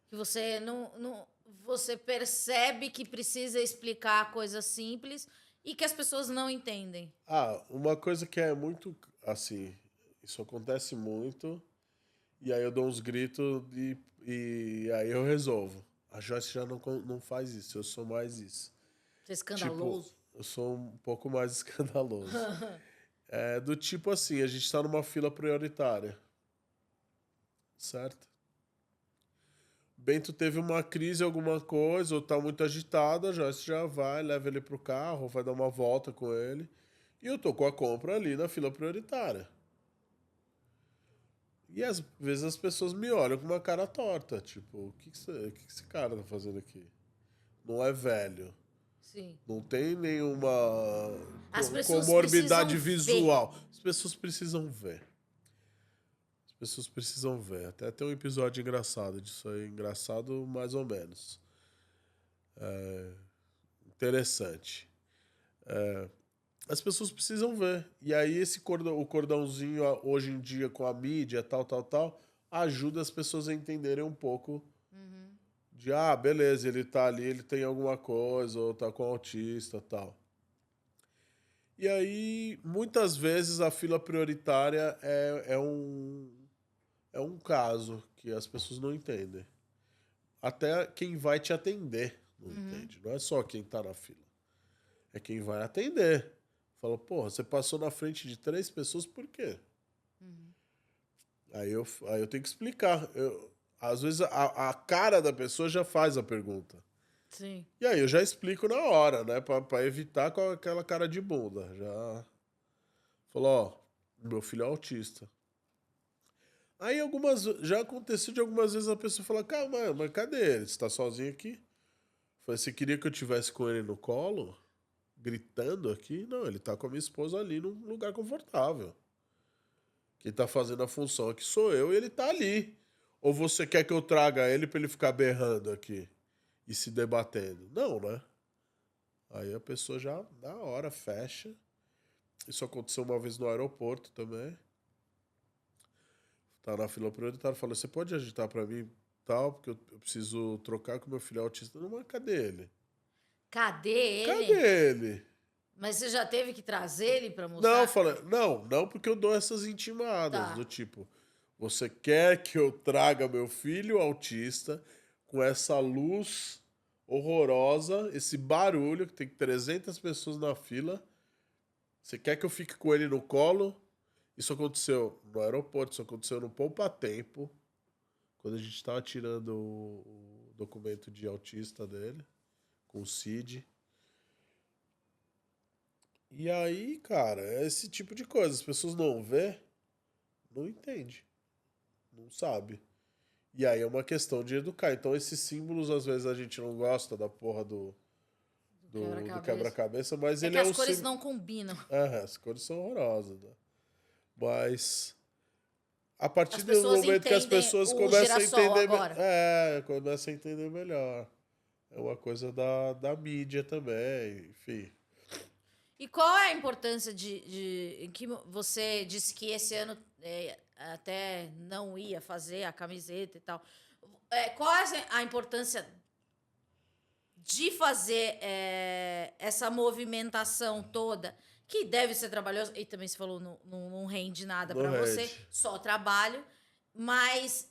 Que você não você percebe que precisa explicar coisas simples e que as pessoas não entendem. Uma coisa que é muito, assim, isso acontece muito, e aí eu dou uns gritos e aí eu resolvo. A Joyce já não faz isso, eu sou mais isso. Você é escandaloso? Tipo, eu sou um pouco mais escandaloso. Do tipo assim, a gente tá numa fila prioritária, certo? Bento teve uma crise, alguma coisa, ou tá muito agitado, a Joyce já vai, leva ele pro carro, vai dar uma volta com ele. E eu tô com a compra ali na fila prioritária. E às vezes as pessoas me olham com uma cara torta, tipo, o que esse cara tá fazendo aqui? Não é velho. Sim. Não tem nenhuma As pessoas comorbidade precisam visual. ver. As pessoas precisam ver. As pessoas precisam ver. Até tem um episódio engraçado disso aí. Engraçado mais ou menos. Interessante. As pessoas precisam ver. E aí o cordãozinho hoje em dia com a mídia, tal, ajuda as pessoas a entenderem um pouco de, beleza, ele tá ali, ele tem alguma coisa, ou tá com autista, tal. E aí, muitas vezes, a fila prioritária é um caso que as pessoas não entendem. Até quem vai te atender não entende. Não é só quem tá na fila. É quem vai atender. Fala, porra, você passou na frente de 3 pessoas, por quê? Aí eu tenho que explicar. Às vezes a cara da pessoa já faz a pergunta. Sim. E aí eu já explico na hora, né? Pra evitar com aquela cara de bunda. Já falou, meu filho é autista. Aí já aconteceu de algumas vezes a pessoa falar, cara, mas cadê ele? Você tá sozinho aqui? Falei, você queria que eu tivesse com ele no colo? Gritando aqui? Não, ele tá com a minha esposa ali num lugar confortável. Quem tá fazendo a função aqui sou eu e ele tá ali. Ou você quer que eu traga ele pra ele ficar berrando aqui e se debatendo? Não, né? Aí a pessoa já, na hora, fecha. Isso aconteceu uma vez no aeroporto também. Tá na fila prioritária, falou, você pode agitar pra mim tal, porque eu preciso trocar com meu filho autista. Não, mas cadê ele? Cadê ele? Cadê ele? Mas você já teve que trazer ele pra Não, mostrar? eu falei, não porque eu dou essas intimadas, Tá. do tipo, você quer que eu traga meu filho autista com essa luz horrorosa, esse barulho, que tem 300 pessoas na fila, você quer que eu fique com ele no colo? Isso aconteceu no aeroporto, isso aconteceu no Poupa Tempo, quando a gente estava tirando o documento de autista dele, com o CID. E aí, cara, é esse tipo de coisa. As pessoas não vê, não entende, não sabe. E aí é uma questão de educar. Então esses símbolos, às vezes, a gente não gosta da porra do quebra-cabeça, mas É ele que é as um cores símbolo. não combinam. As cores são horrorosas, né? Mas a partir As do pessoas momento que as entendem pessoas o começam a girassol entender. agora. Começam a entender melhor. É uma coisa da mídia também, enfim. E qual é a importância que você disse que esse ano até não ia fazer a camiseta e tal. Qual é a importância de fazer essa movimentação toda, que deve ser trabalhosa, e também você falou, não rende nada para você, só trabalho, mas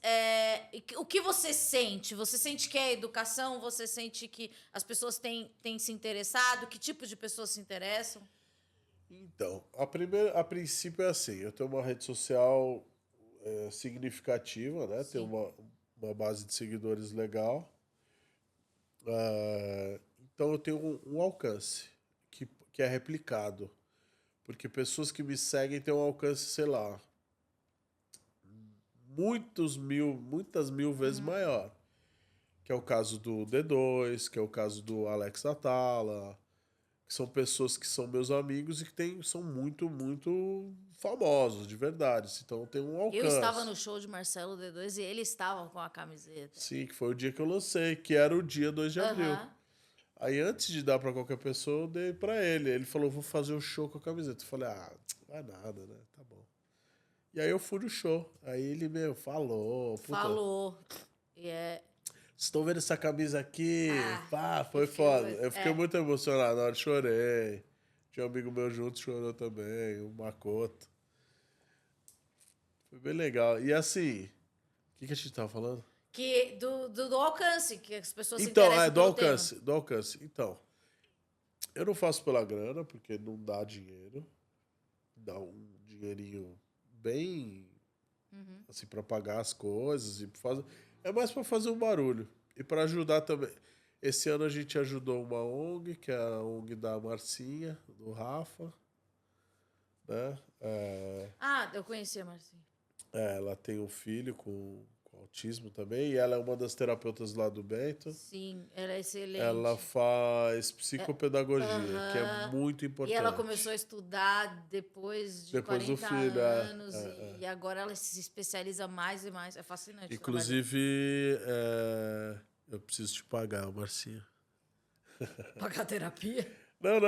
o que você sente? Você sente que é educação? Você sente que as pessoas têm se interessado? Que tipo de pessoas se interessam? Então, a princípio é assim, eu tenho uma rede social significativa, né? Tenho uma base de seguidores legal. Então eu tenho um alcance que é replicado. Porque pessoas que me seguem têm um alcance, sei lá, muitas mil vezes maior. Que é o caso do D2, que é o caso do Alex Atala, que são pessoas que são meus amigos e que são muito, muito famosos, de verdade. Então tem um alcance. Eu estava no show de Marcelo D2 e ele estava com a camiseta. Sim, que foi o dia que eu lancei, que era o dia 2 de abril. Aí, antes de dar pra qualquer pessoa, eu dei pra ele. Ele falou, vou fazer um show com a camiseta. Eu falei, vai nada, né? Tá bom. E aí eu fui no show. Aí ele, falou. Puta, Falou. E vocês estão vendo essa camisa aqui? Pá, foi eu fiquei foda. muito- Eu fiquei muito emocionado. Na hora chorei. Tinha um amigo meu junto, chorou também. O Makoto. Foi bem legal. E assim, o que a gente tava falando? Que do alcance, que as pessoas se Então, interessam do pelo alcance. tema. Do alcance. Então, eu não faço pela grana, porque não dá dinheiro. Dá um dinheirinho bem, assim, pra pagar as coisas. E fazer... É mais pra fazer um barulho. E pra ajudar também. Esse ano a gente ajudou uma ONG, que é a ONG da Marcinha, do Rafa. Né? Eu conheci a Marcinha. Ela tem um filho com autismo também. E ela é uma das terapeutas lá do Bento. Sim, ela é excelente. Ela faz psicopedagogia, que é muito importante. E ela começou a estudar depois de Depois 40 do filho, anos. E agora ela se especializa mais e mais. É fascinante. Inclusive, eu preciso te pagar, Marcinha. Pagar terapia?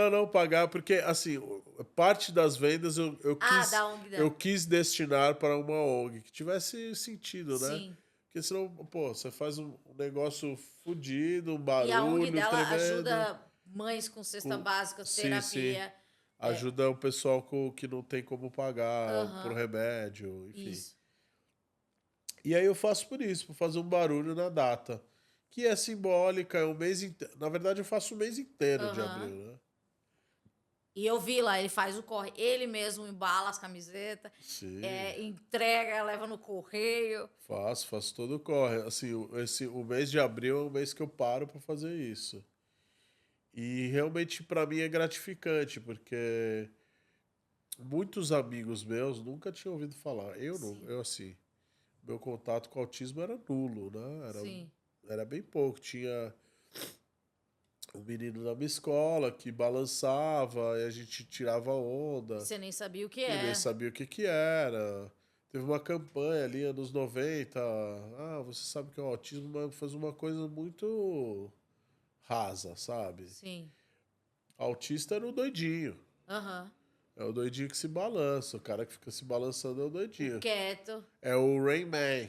Não, pagar, porque, assim, parte das vendas da ONG dela. eu quis destinar para uma ONG que tivesse sentido, né? Sim. Porque senão, pô, você faz um negócio fodido, um barulho E a ONG dela tremendo. ajuda mães com cesta básica, terapia. Sim. Ajuda o pessoal que não tem como pagar por remédio, enfim. Isso. E aí eu faço por isso, por fazer um barulho na data. Que é simbólica, é um mês inteiro. Na verdade, eu faço o mês inteiro de abril, né? E eu vi lá, ele faz o corre. Ele mesmo embala as camisetas. Sim. Entrega, leva no correio. Faço todo o corre. Assim, o mês de abril é o mês que eu paro para fazer isso. E realmente para mim é gratificante, porque muitos amigos meus nunca tinham ouvido falar. Eu assim, meu contato com o autismo era nulo, né? Era bem pouco. Tinha um menino na minha escola que balançava e a gente tirava onda. Você nem sabia o que Eu nem sabia o que era. Teve uma campanha ali, anos 90. Você sabe que é o autismo, mas faz uma coisa muito rasa, sabe? Sim. Autista era o doidinho. É o doidinho que se balança. O cara que fica se balançando é o doidinho. Quieto. É o Rain Man.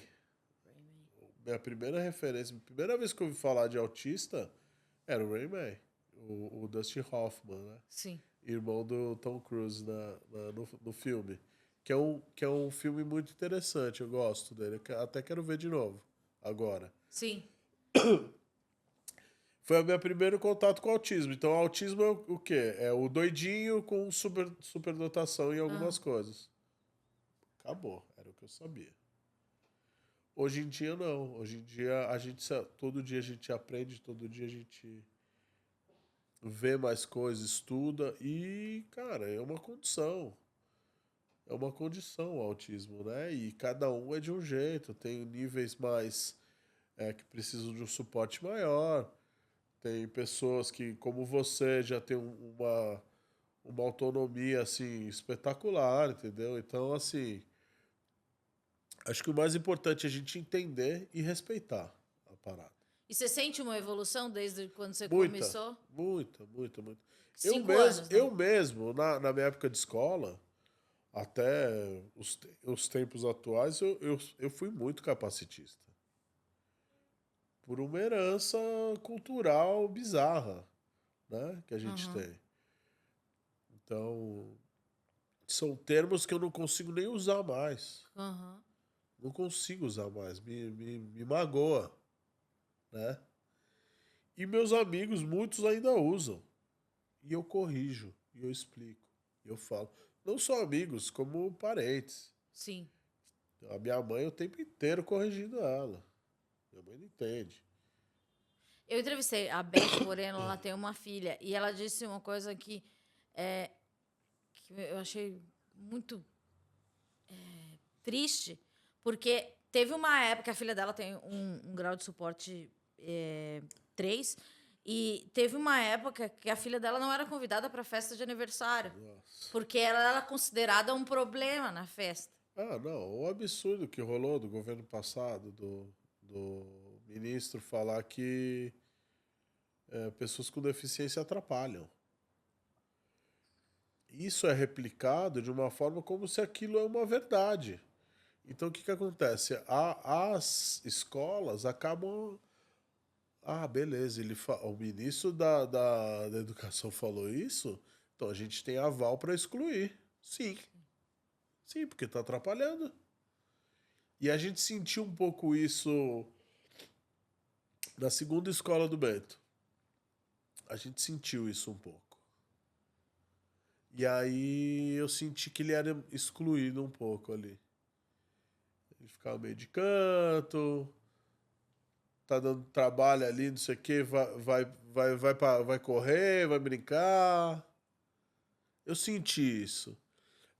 Minha primeira referência, a primeira vez que eu ouvi falar de autista era o Rain Man. O Dustin Hoffman, né? Sim. Irmão do Tom Cruise no filme. Que é um filme muito interessante, eu gosto dele. Até quero ver de novo, agora. Sim. Foi o meu primeiro contato com o autismo. Então, o autismo é o quê? É o doidinho com superdotação em algumas coisas. Acabou, era o que eu sabia. Hoje em dia, não. Hoje em dia, todo dia a gente aprende, todo dia a gente vê mais coisas, estuda e, cara, é uma condição. É uma condição o autismo, né? E cada um é de um jeito. Tem níveis mais que precisam de um suporte maior. Tem pessoas que, como você, já tem uma autonomia, assim, espetacular, entendeu? Então, assim, acho que o mais importante é a gente entender e respeitar a parada. E você sente uma evolução desde quando você Muita, começou? Muita. 5 anos, né? Eu mesmo, na minha época de escola, até os tempos atuais, eu fui muito capacitista. Por uma herança cultural bizarra, né, que a gente tem. Então, são termos que eu não consigo nem usar mais. Não consigo usar mais, me magoa, né? E meus amigos, muitos ainda usam. E eu corrijo, e eu explico, e eu falo. Não só amigos, como parentes. Sim. A minha mãe o tempo inteiro corrigindo ela. Minha mãe não entende. Eu entrevistei a Beth Moreno, ela tem uma filha, e ela disse uma coisa que eu achei muito triste, porque teve uma época, a filha dela tem um grau de suporte 3, e teve uma época que a filha dela não era convidada para a festa de aniversário. Nossa. Porque ela era considerada um problema na festa. Não, o absurdo que rolou do governo passado, do ministro falar que pessoas com deficiência atrapalham. Isso é replicado de uma forma como se aquilo é uma verdade. Então, o que acontece? As escolas acabam... Ah, beleza, o ministro da Educação falou isso, então a gente tem aval para excluir. Sim. Sim, porque está atrapalhando. E a gente sentiu um pouco isso na segunda escola do Bento. A gente sentiu isso um pouco. E aí eu senti que ele era excluído um pouco ali. Ele ficava meio de canto, tá dando trabalho ali, não sei o quê, vai correr, vai brincar. Eu senti isso.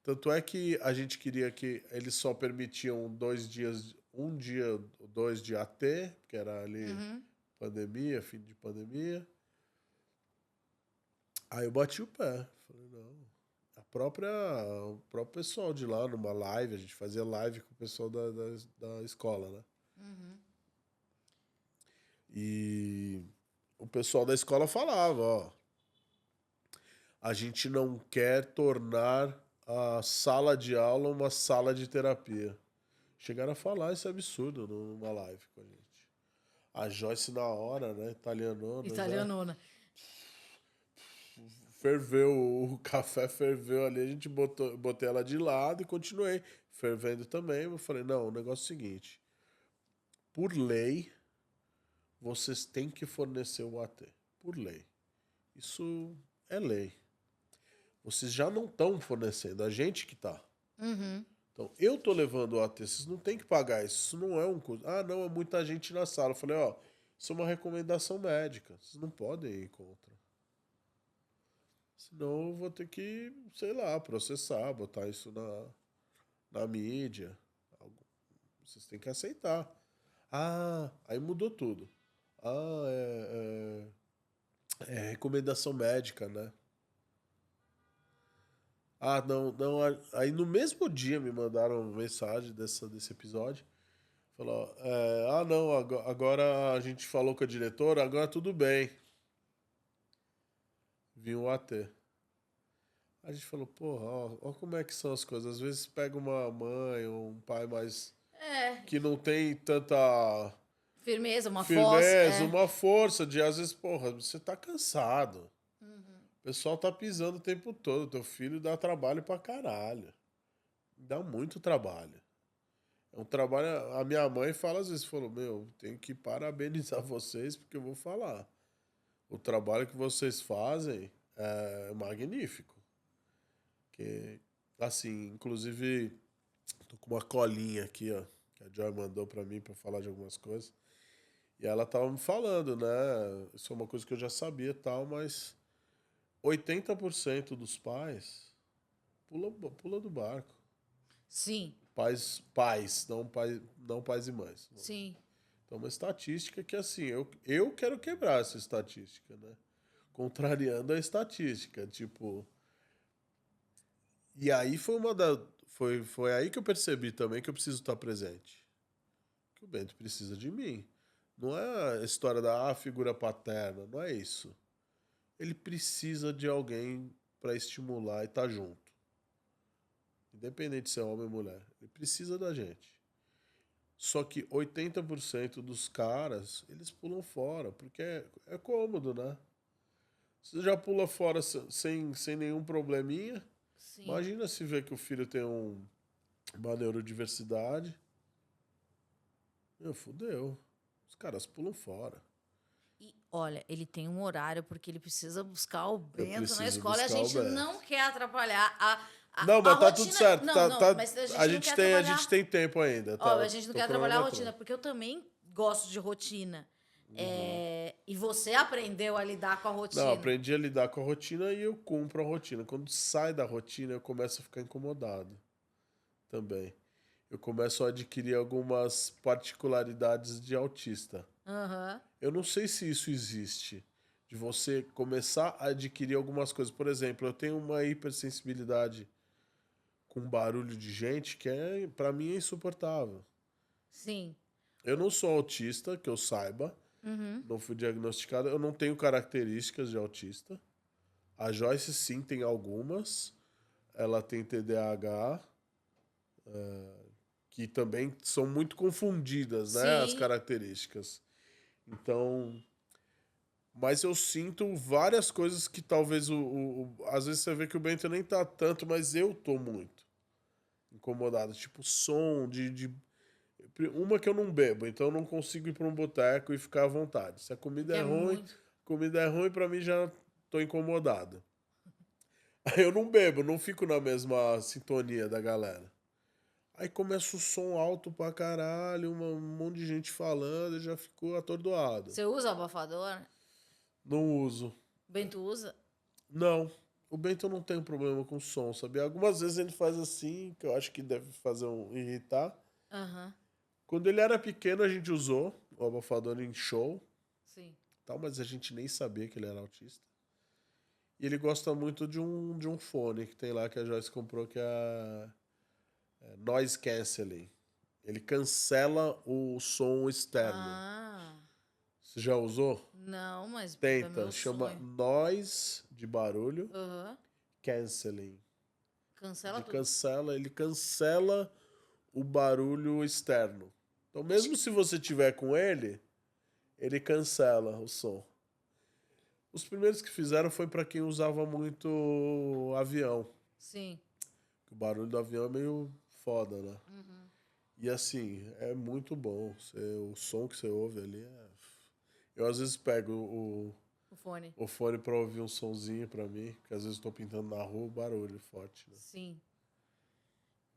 Tanto é que a gente queria que eles só permitiam 2 dias, 1 dia, 2 de AT, que era ali pandemia, fim de pandemia. Aí eu bati o pé. Falei, não. O próprio pessoal de lá, numa live, a gente fazia live com o pessoal da escola, né? E o pessoal da escola falava, ó, a gente não quer tornar a sala de aula uma sala de terapia. Chegaram a falar esse absurdo numa live com a gente. A Joyce na hora, né? Italianona. Italianona. Ferveu, o café ferveu ali, a gente botei ela de lado e continuei fervendo também. Eu falei, não, o negócio é o seguinte. Por lei, vocês têm que fornecer o AT. Por lei. Isso é lei. Vocês já não estão fornecendo, a gente que está. Então, eu tô levando o AT, vocês não têm que pagar isso. Isso não é um custo. Ah, não, é muita gente na sala. Eu falei, ó, isso é uma recomendação médica. Vocês não podem ir contra. Senão eu vou ter que, sei lá, processar, botar isso na mídia. Vocês têm que aceitar. Ah, aí mudou tudo. Ah, é recomendação médica, né? Ah, não. Aí no mesmo dia me mandaram mensagem desse episódio. Falou, não, agora a gente falou com a diretora, agora tudo bem. Viu o AT. A gente falou, porra, ó como é que são as coisas. Às vezes pega uma mãe ou um pai mais... que não tem tanta... Firmeza, firmeza, uma força de, às vezes, porra, você tá cansado. O pessoal tá pisando o tempo todo. Teu filho dá trabalho pra caralho. Dá muito trabalho. É um trabalho... A minha mãe fala às vezes, falou, meu, tenho que parabenizar vocês porque eu vou falar. O trabalho que vocês fazem é magnífico. Que, assim, inclusive, tô com uma colinha aqui, ó, que a Joy mandou pra mim pra falar de algumas coisas. E ela tava me falando, né? Isso é uma coisa que eu já sabia e tal, mas 80% dos pais pula do barco. Sim. Pais, não pais e mães. Sim. Então, uma estatística que, assim, eu quero quebrar essa estatística, né? Contrariando a estatística, tipo... E aí foi aí que eu percebi também que eu preciso estar presente. Que o Bento precisa de mim. Não é a história da figura paterna, não é isso. Ele precisa de alguém para estimular e estar junto. Independente se é homem ou mulher. Ele precisa da gente. Só que 80% dos caras, eles pulam fora, porque é cômodo, né? Você já pula fora sem nenhum probleminha. Sim. Imagina se vê que o filho tem uma neurodiversidade. Meu, fudeu. Os caras pulam fora. E, olha, ele tem um horário porque ele precisa buscar o Bento na escola e a gente não quer atrapalhar não, mas tá tudo certo. Mas a gente tem tempo ainda. Tá? Ó, a gente não quer atrapalhar a rotina, porque eu também gosto de rotina. E você aprendeu a lidar com a rotina. Não, aprendi a lidar com a rotina e eu cumpro a rotina. Quando sai da rotina, eu começo a ficar incomodado também. Eu começo a adquirir algumas particularidades de autista. Eu não sei se isso existe, de você começar a adquirir algumas coisas. Por exemplo, eu tenho uma hipersensibilidade com barulho de gente que para mim é insuportável. Sim. Eu não sou autista, que eu saiba, Não fui diagnosticado. Eu não tenho características de autista. A Joyce, sim, tem algumas. Ela tem TDAH, que também são muito confundidas, né? As Sim. características. Então... Mas eu sinto várias coisas que talvez às vezes você vê que o Bento nem tá tanto, mas eu tô muito incomodado. Tipo, som uma que eu não bebo, então eu não consigo ir pra um boteco e ficar à vontade. Se a comida comida é ruim, pra mim já tô incomodado. Aí eu não bebo, não fico na mesma sintonia da galera. Aí começa o som alto pra caralho, um monte de gente falando, eu já fico atordoado. Você usa abafador? Não uso. Bento usa? Não. O Bento não tem problema com som, sabia? Algumas vezes ele faz assim, que eu acho que deve fazer irritar. Quando ele era pequeno, a gente usou o abafador em show. Sim. Tal, mas a gente nem sabia que ele era autista. E ele gosta muito de um fone que tem lá, que a Joyce comprou, que é Noise Cancelling. Ele cancela o som externo. Você já usou? Não, mas tenta. Chama Noise, de barulho, Cancelling. Cancela tudo. Ele cancela o barulho externo. Então, mesmo se você tiver com ele cancela o som. Os primeiros que fizeram foi para quem usava muito avião. Sim. O barulho do avião é meio foda, né? E assim, é muito bom. O som que você ouve ali é... Eu às vezes pego o fone pra ouvir um sonzinho pra mim, porque às vezes eu tô pintando na rua, barulho forte, né? Sim.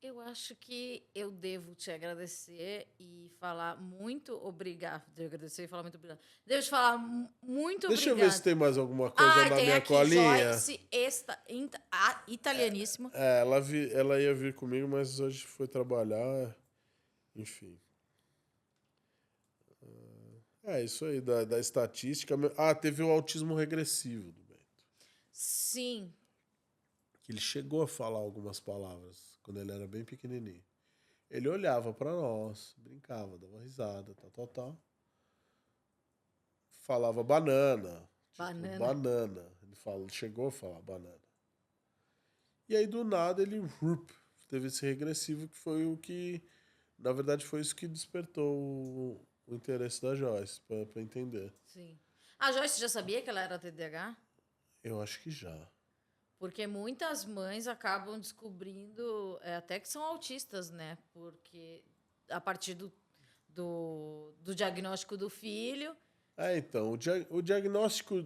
Eu acho que eu devo te agradecer e falar muito obrigado. Devo agradecer e falar muito obrigado. Devo te falar muito obrigado. Deixa eu ver se tem mais alguma coisa na minha aqui, colinha. Joyce, italianíssima. Ela ia vir comigo, mas hoje foi trabalhar. Enfim. É isso aí, da estatística. Teve o autismo regressivo do Bento. Sim. Que ele chegou a falar algumas palavras quando ele era bem pequenininho. Ele olhava pra nós, brincava, dava risada, tal. Falava banana. Banana. Ele chegou a falar banana. E aí, do nada, ele teve esse regressivo, que foi o que... Na verdade, foi isso que despertou o interesse da Joyce, pra entender. Sim. A Joyce já sabia que ela era TDAH? Eu acho que já. Porque muitas mães acabam descobrindo até que são autistas, né? Porque a partir do diagnóstico do filho... Então, o diagnóstico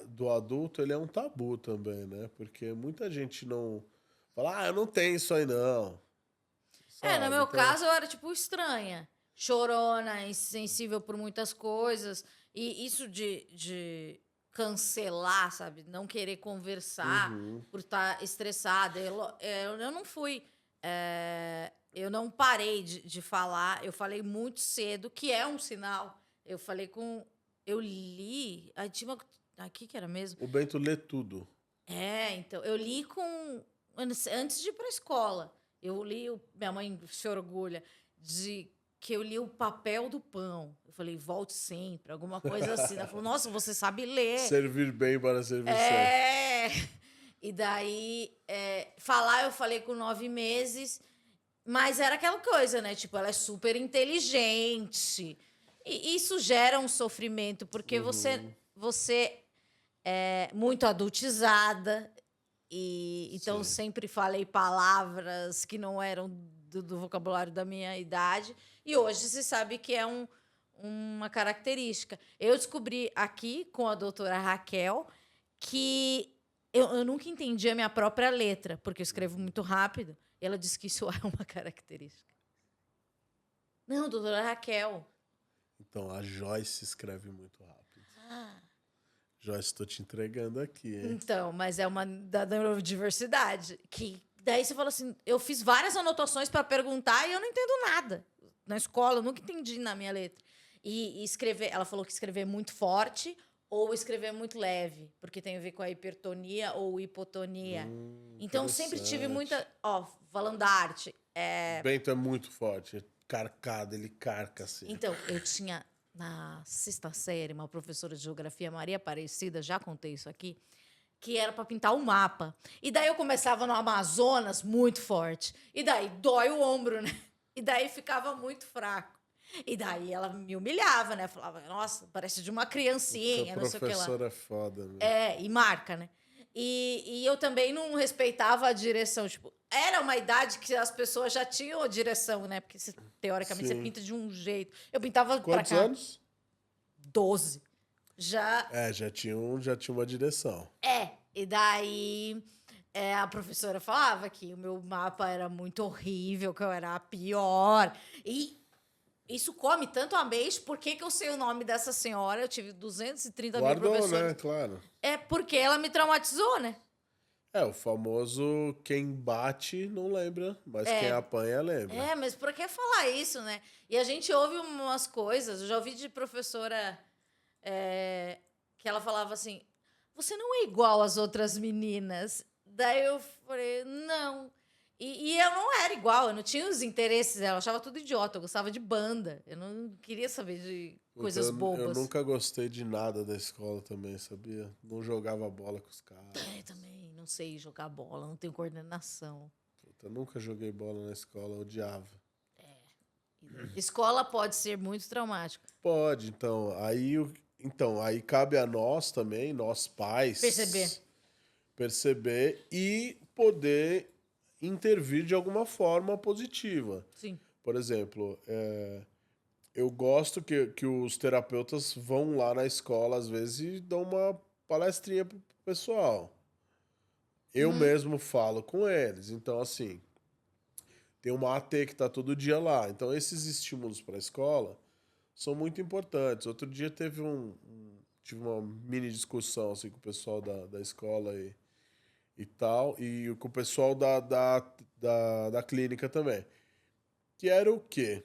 do adulto, ele é um tabu também, né? Porque muita gente não... Fala, eu não tenho isso aí, não. No meu caso, eu era, tipo, estranha. Chorona, insensível por muitas coisas. E isso de cancelar, sabe? Não querer conversar por estar estressada. Eu não fui... eu não parei de falar. Eu falei muito cedo, que é um sinal. Eu falei com... Eu li... Aí tinha uma... Aqui que era mesmo? O Bento lê tudo. Então. Eu li com... Antes de ir pra escola. Eu li... Minha mãe se orgulha de que eu li O Papel do Pão. Eu falei, volte sempre. Alguma coisa assim. Ela falou, nossa, você sabe ler. Servir bem para servir certo. E daí... falar, eu falei com 9 meses. Mas era aquela coisa, né? Tipo, ela é super inteligente... E isso gera um sofrimento, porque você é muito adultizada. Então, sempre falei palavras que não eram do vocabulário da minha idade. E hoje se sabe que é uma característica. Eu descobri aqui, com a doutora Raquel, que eu nunca entendi a minha própria letra, porque eu escrevo muito rápido. E ela disse que isso é uma característica. Não, doutora Raquel... Então, a Joyce escreve muito rápido. Joyce, estou te entregando aqui, hein? Então, mas é uma da neurodiversidade. Que daí você fala assim, eu fiz várias anotações para perguntar e eu não entendo nada. Na escola, eu nunca entendi na minha letra. E escrever, ela falou que escrever muito forte ou escrever muito leve, porque tem a ver com a hipertonia ou hipotonia. Então, sempre tive muita... falando da arte... O Bento é muito forte, carcado, ele carca assim. Então, eu tinha na sexta série, uma professora de geografia, Maria Aparecida, já contei isso aqui, que era para pintar um mapa. E daí eu começava no Amazonas muito forte. E daí dói o ombro, né? E daí ficava muito fraco. E daí ela me humilhava, né? Falava, nossa, parece de uma criancinha, não sei o que lá. A professora é foda, né? E marca, né? E eu também não respeitava a direção. Tipo, era uma idade que as pessoas já tinham a direção, né? Porque teoricamente você pinta de um jeito. Eu pintava pra Quantos cá. anos? 12. Já. Já tinha uma direção. E daí a professora falava que o meu mapa era muito horrível, que eu era a pior. E isso come tanto a mês. Por que eu sei o nome dessa senhora? Eu tive 230 mil Guardou, professores. né? Claro. É porque ela me traumatizou, né? O famoso quem bate não lembra, mas quem apanha lembra. Mas por que falar isso, né? E a gente ouve umas coisas, eu já ouvi de professora que ela falava assim, você não é igual às outras meninas. Daí eu falei, não. E eu não era igual, eu não tinha os interesses dela, eu achava tudo idiota, eu gostava de banda, eu não queria saber de coisas bobas. Eu nunca gostei de nada da escola também, sabia? Não jogava bola com os caras. Também não sei jogar bola, não tenho coordenação. Eu nunca joguei bola na escola, eu odiava. Escola pode ser muito traumático. Pode, aí cabe a nós também, nós pais, perceber e poder intervir de alguma forma positiva. Sim. Por exemplo, eu gosto que os terapeutas vão lá na escola, às vezes, e dão uma palestrinha pro pessoal. Eu mesmo falo com eles. Então, assim, tem uma AT que está todo dia lá. Então, esses estímulos para a escola são muito importantes. Outro dia tive uma mini discussão assim, com o pessoal da escola e tal, e com o pessoal da clínica também. Que era o quê?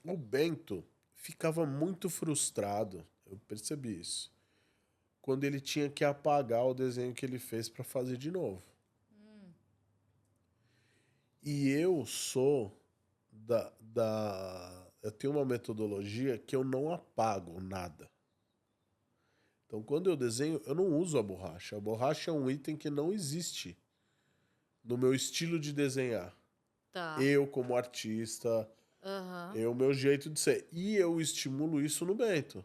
O Bento ficava muito frustrado, eu percebi isso, quando ele tinha que apagar o desenho que ele fez para fazer de novo. E eu sou eu tenho uma metodologia que eu não apago nada. Então, quando eu desenho, eu não uso a borracha. A borracha é um item que não existe no meu estilo de desenhar. Tá. Eu, como artista, o meu jeito de ser. E eu estimulo isso no Bento.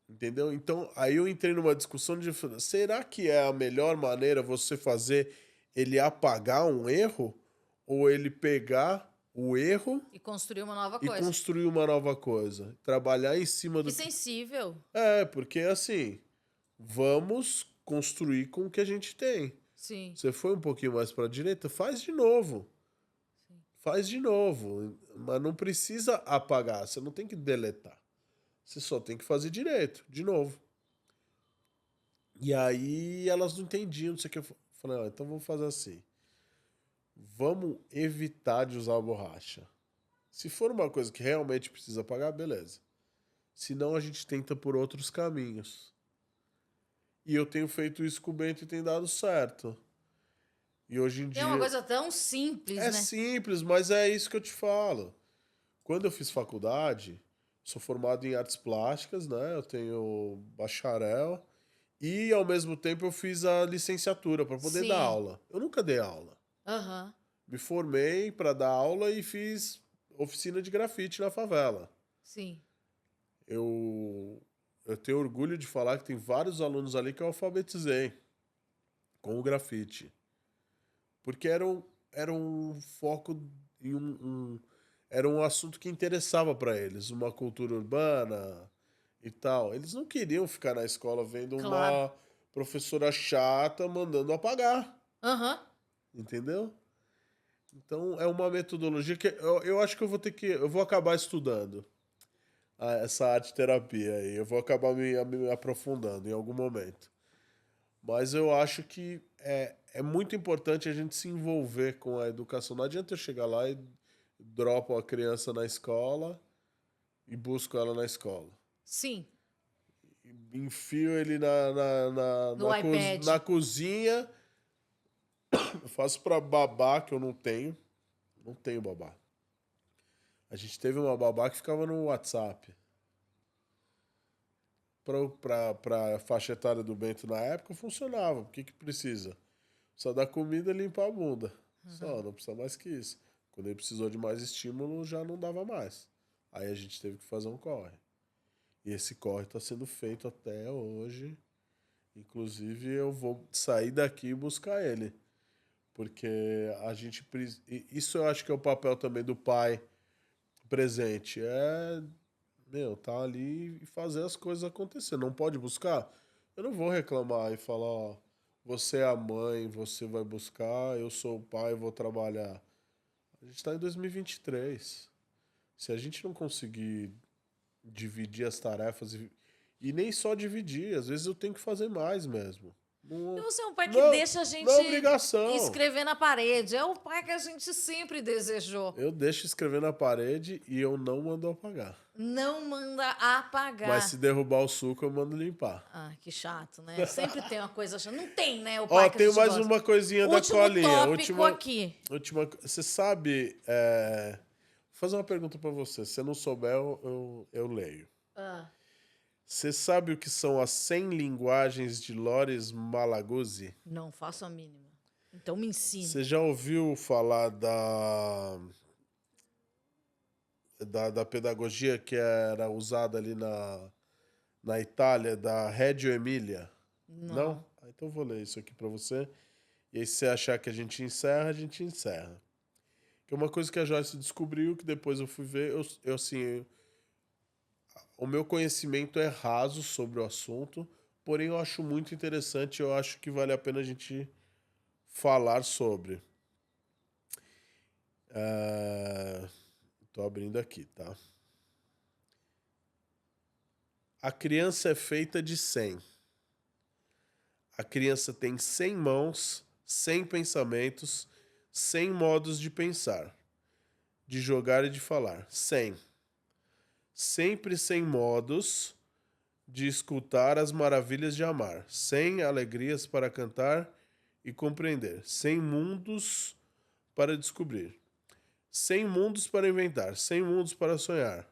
Entendeu? Então, aí eu entrei numa discussão de será que é a melhor maneira você fazer ele apagar um erro? Ou ele pegar o erro e construir uma nova coisa. construir uma nova coisa. Trabalhar em cima do... Que sensível. Porque assim, vamos construir com o que a gente tem. Sim. Você foi um pouquinho mais para a direita, faz de novo. Sim. Faz de novo. Mas não precisa apagar, você não tem que deletar. Você só tem que fazer direito, de novo. E aí elas não entendiam, não sei o que. Eu falei, então vamos fazer assim. Vamos evitar de usar a borracha. Se for uma coisa que realmente precisa apagar, beleza. Senão a gente tenta por outros caminhos. E eu tenho feito isso com o Bento e tem dado certo. E hoje em dia... É uma coisa tão simples, né? É simples, mas é isso que eu te falo. Quando eu fiz faculdade, sou formado em artes plásticas, né? Eu tenho bacharel. E, ao mesmo tempo, eu fiz a licenciatura para poder dar aula. Eu nunca dei aula. Me formei para dar aula e fiz oficina de grafite na favela. Sim. Eu tenho orgulho de falar que tem vários alunos ali que eu alfabetizei com o grafite. Porque era um foco em era um assunto que interessava para eles, uma cultura urbana e tal. Eles não queriam ficar na escola vendo uma professora chata mandando apagar. Entendeu? Então é uma metodologia que eu acho que eu vou acabar estudando essa arte terapia aí. Eu vou acabar me aprofundando em algum momento. Mas eu acho que é muito importante a gente se envolver com a educação. Não adianta eu chegar lá e dropo a criança na escola e busco ela na escola. Sim. Enfio ele na cozinha. Eu faço para babá, que eu não tenho. Não tenho babá. A gente teve uma babá que ficava no WhatsApp. Pra faixa etária do Bento na época, funcionava. O que precisa? Só dar comida e limpar a bunda. Só, não precisa mais que isso. Quando ele precisou de mais estímulo, já não dava mais. Aí a gente teve que fazer um corre. E esse corre está sendo feito até hoje. Inclusive, eu vou sair daqui e buscar ele. Porque a gente... Isso eu acho que é o papel também do pai presente. Tá ali e fazer as coisas acontecer. Não pode buscar? Eu não vou reclamar e falar, ó, você é a mãe, você vai buscar, eu sou o pai, vou trabalhar. A gente está em 2023. Se a gente não conseguir dividir as tarefas e nem só dividir, às vezes eu tenho que fazer mais mesmo. E você é um pai que deixa a gente escrever na parede. É o pai que a gente sempre desejou. Eu deixo escrever na parede e eu não mando apagar. Não manda apagar. Mas se derrubar o suco, eu mando limpar. Ah, que chato, né? Sempre tem uma coisa chata. Não tem, né? O pai que tem mais uma coisinha da colinha. Último aqui. Você sabe... Vou fazer uma pergunta pra você. Se você não souber, eu leio. Você sabe o que são as 100 linguagens de Loris Malaguzzi? Não, faço a mínima. Então me ensine. Você já ouviu falar da pedagogia que era usada ali na Itália, da Reggio Emilia? Não? Então eu vou ler isso aqui para você. E aí, se você achar que a gente encerra, a gente encerra. Que é uma coisa que a Joyce descobriu, que depois eu fui ver, o meu conhecimento é raso sobre o assunto, porém eu acho muito interessante, eu acho que vale a pena a gente falar sobre. Tô abrindo aqui, tá? A criança é feita de 100. A criança tem 100 mãos, 100 pensamentos, 100 modos de pensar, de jogar e de falar. 100. Sempre 100 modos de escutar as maravilhas de amar. 100 alegrias para cantar e compreender. 100 mundos para descobrir. 100 mundos para inventar. 100 mundos para sonhar.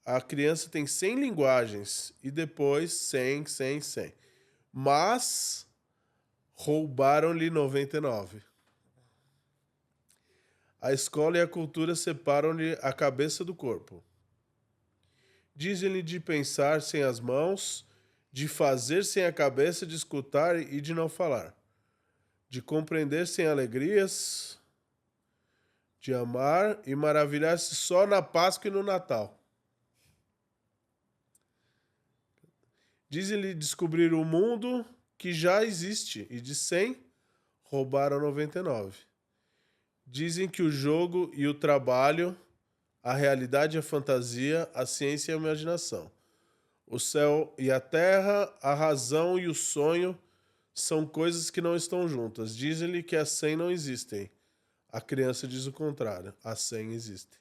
A criança tem 100 linguagens e depois 100. Mas roubaram-lhe 99. A escola e a cultura separam-lhe a cabeça do corpo. Dizem-lhe de pensar sem as mãos, de fazer sem a cabeça, de escutar e de não falar, de compreender sem alegrias, de amar e maravilhar-se só na Páscoa e no Natal. Dizem-lhe descobrir o mundo que já existe, e de 100 roubaram 99. Dizem que o jogo e o trabalho, a realidade e a fantasia, a ciência e a imaginação, o céu e a terra, a razão e o sonho são coisas que não estão juntas. Dizem-lhe que as 100 não existem. A criança diz o contrário. As 100 existem.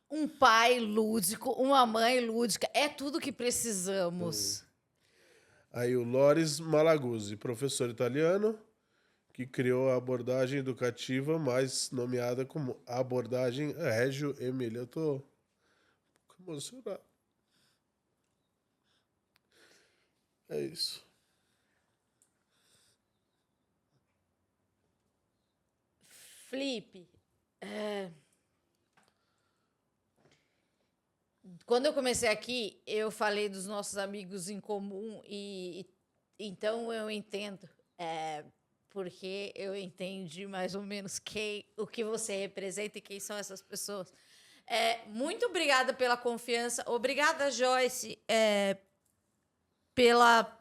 Um pai lúdico, uma mãe lúdica, é tudo que precisamos. Aí o Loris Malaguzzi, professor italiano, que criou a abordagem educativa mais nomeada como abordagem Reggio Emilia. Eu tô emocionado. É isso. Felipe, quando eu comecei aqui, eu falei dos nossos amigos em comum e então eu entendo, porque eu entendi mais ou menos o que você representa e quem são essas pessoas. Muito obrigada pela confiança. Obrigada, Joyce, pela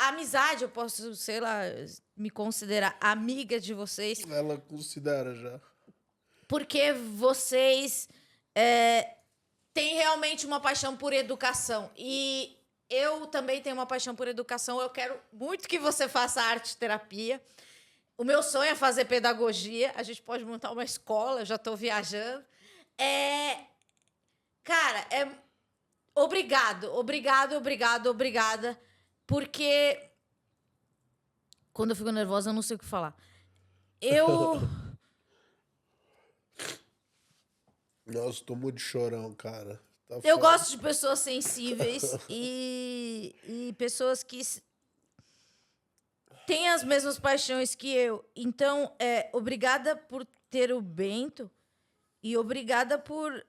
amizade. Eu posso, me considerar amiga de vocês. Ela considera já. Porque vocês têm realmente uma paixão por educação. E eu também tenho uma paixão por educação. Eu quero muito que você faça arte-terapia. O meu sonho é fazer pedagogia. A gente pode montar uma escola. Eu já estou viajando. Cara, obrigada. Porque quando eu fico nervosa, eu não sei o que falar. Nossa, tô muito chorão, cara. Tá Eu foda. gosto de pessoas sensíveis e pessoas que têm as mesmas paixões que eu. Então, obrigada por ter o Bento e obrigada por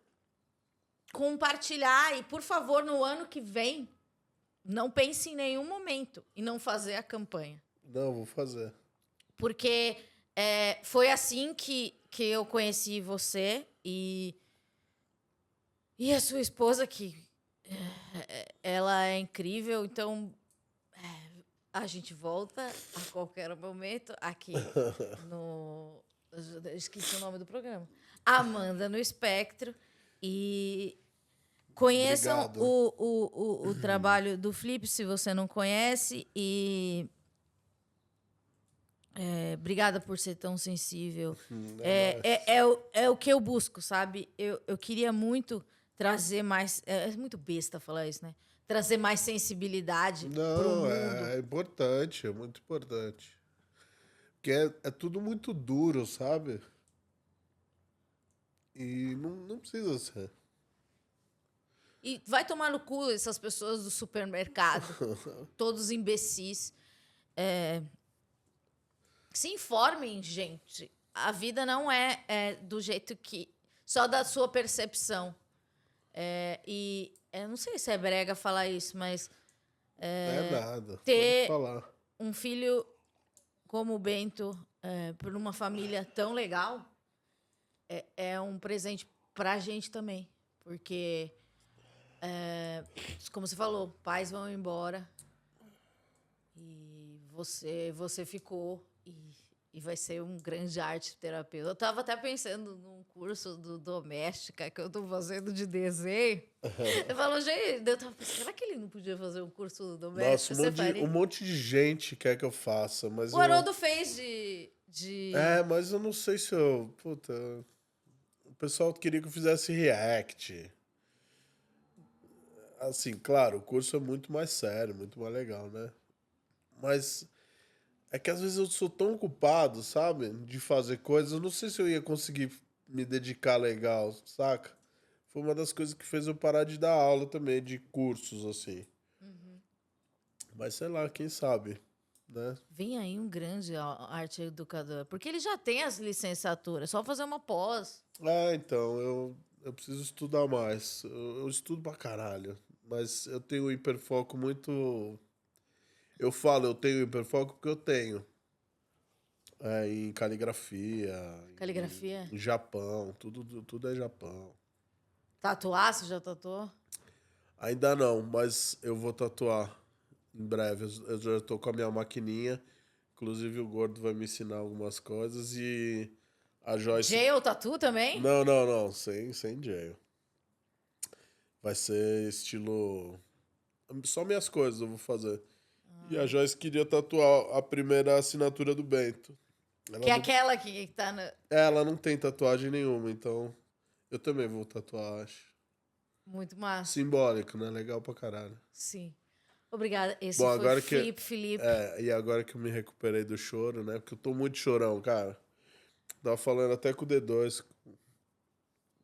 compartilhar. E, por favor, no ano que vem, não pense em nenhum momento em não fazer a campanha. Não, vou fazer. Porque foi assim que eu conheci você e a sua esposa, que ela é incrível. Então, a gente volta a qualquer momento aqui no... Eu esqueci o nome do programa. Amanda no Espectro. E conheçam Obrigado. o trabalho do Flip, se você não conhece. E obrigada por ser tão sensível. É o que eu busco, sabe? Eu queria muito trazer mais... É muito besta falar isso, né? Trazer mais sensibilidade pro Não, mundo. é importante, é muito importante. Porque é tudo muito duro, sabe? E não precisa ser. E vai tomar no cu essas pessoas do supermercado. Todos imbecis. Se informem, gente. A vida não é do jeito que... Só da sua percepção. E eu não sei se é brega falar isso, mas É nada, pode ter falar. um filho como o Bento, por uma família tão legal, é um presente pra gente também. Porque, como você falou, pais vão embora e você ficou e vai ser um grande arte terapeuta. Eu tava até pensando num curso do Doméstica que eu tô fazendo de desenho. Eu falo, gente, eu tava pensando, será que ele não podia fazer um curso do Doméstica? Nossa, Você faria? um monte de gente quer que eu faça, mas O Haroldo fez de... mas eu não sei se eu... Puta... O pessoal queria que eu fizesse react. Assim, claro, o curso é muito mais sério, muito mais legal, né? Mas é que às vezes eu sou tão ocupado, sabe? De fazer coisas, eu não sei se eu ia conseguir me dedicar legal, saca? Foi uma das coisas que fez eu parar de dar aula também, de cursos, assim. Mas sei lá, quem sabe, né? Vem aí um grande arte educador. Porque ele já tem as licenciaturas, é só fazer uma pós. Então, eu preciso estudar mais. Eu estudo pra caralho. Mas eu tenho um hiperfoco muito. Eu falo, eu tenho hiperfoco porque eu tenho. Em caligrafia, Caligrafia. em Japão, tudo é Japão. Tatuar, você já tatuou? Ainda não, mas eu vou tatuar em breve. Eu já tô com a minha maquininha. Inclusive o Gordo vai me ensinar algumas coisas e a Joyce. Jail Tatu também? Não, sem jail. Vai ser estilo. Só minhas coisas eu vou fazer. E a Joyce queria tatuar a primeira assinatura do Bento. Que é aquela que tá no... Ela não tem tatuagem nenhuma, então eu também vou tatuar, acho. Muito massa. Simbólico, né? Legal pra caralho. Sim. Obrigada. Esse Bom, foi agora Felipe. e agora que eu me recuperei do choro, né? Porque eu tô muito chorão, cara. Tava falando até com o D2.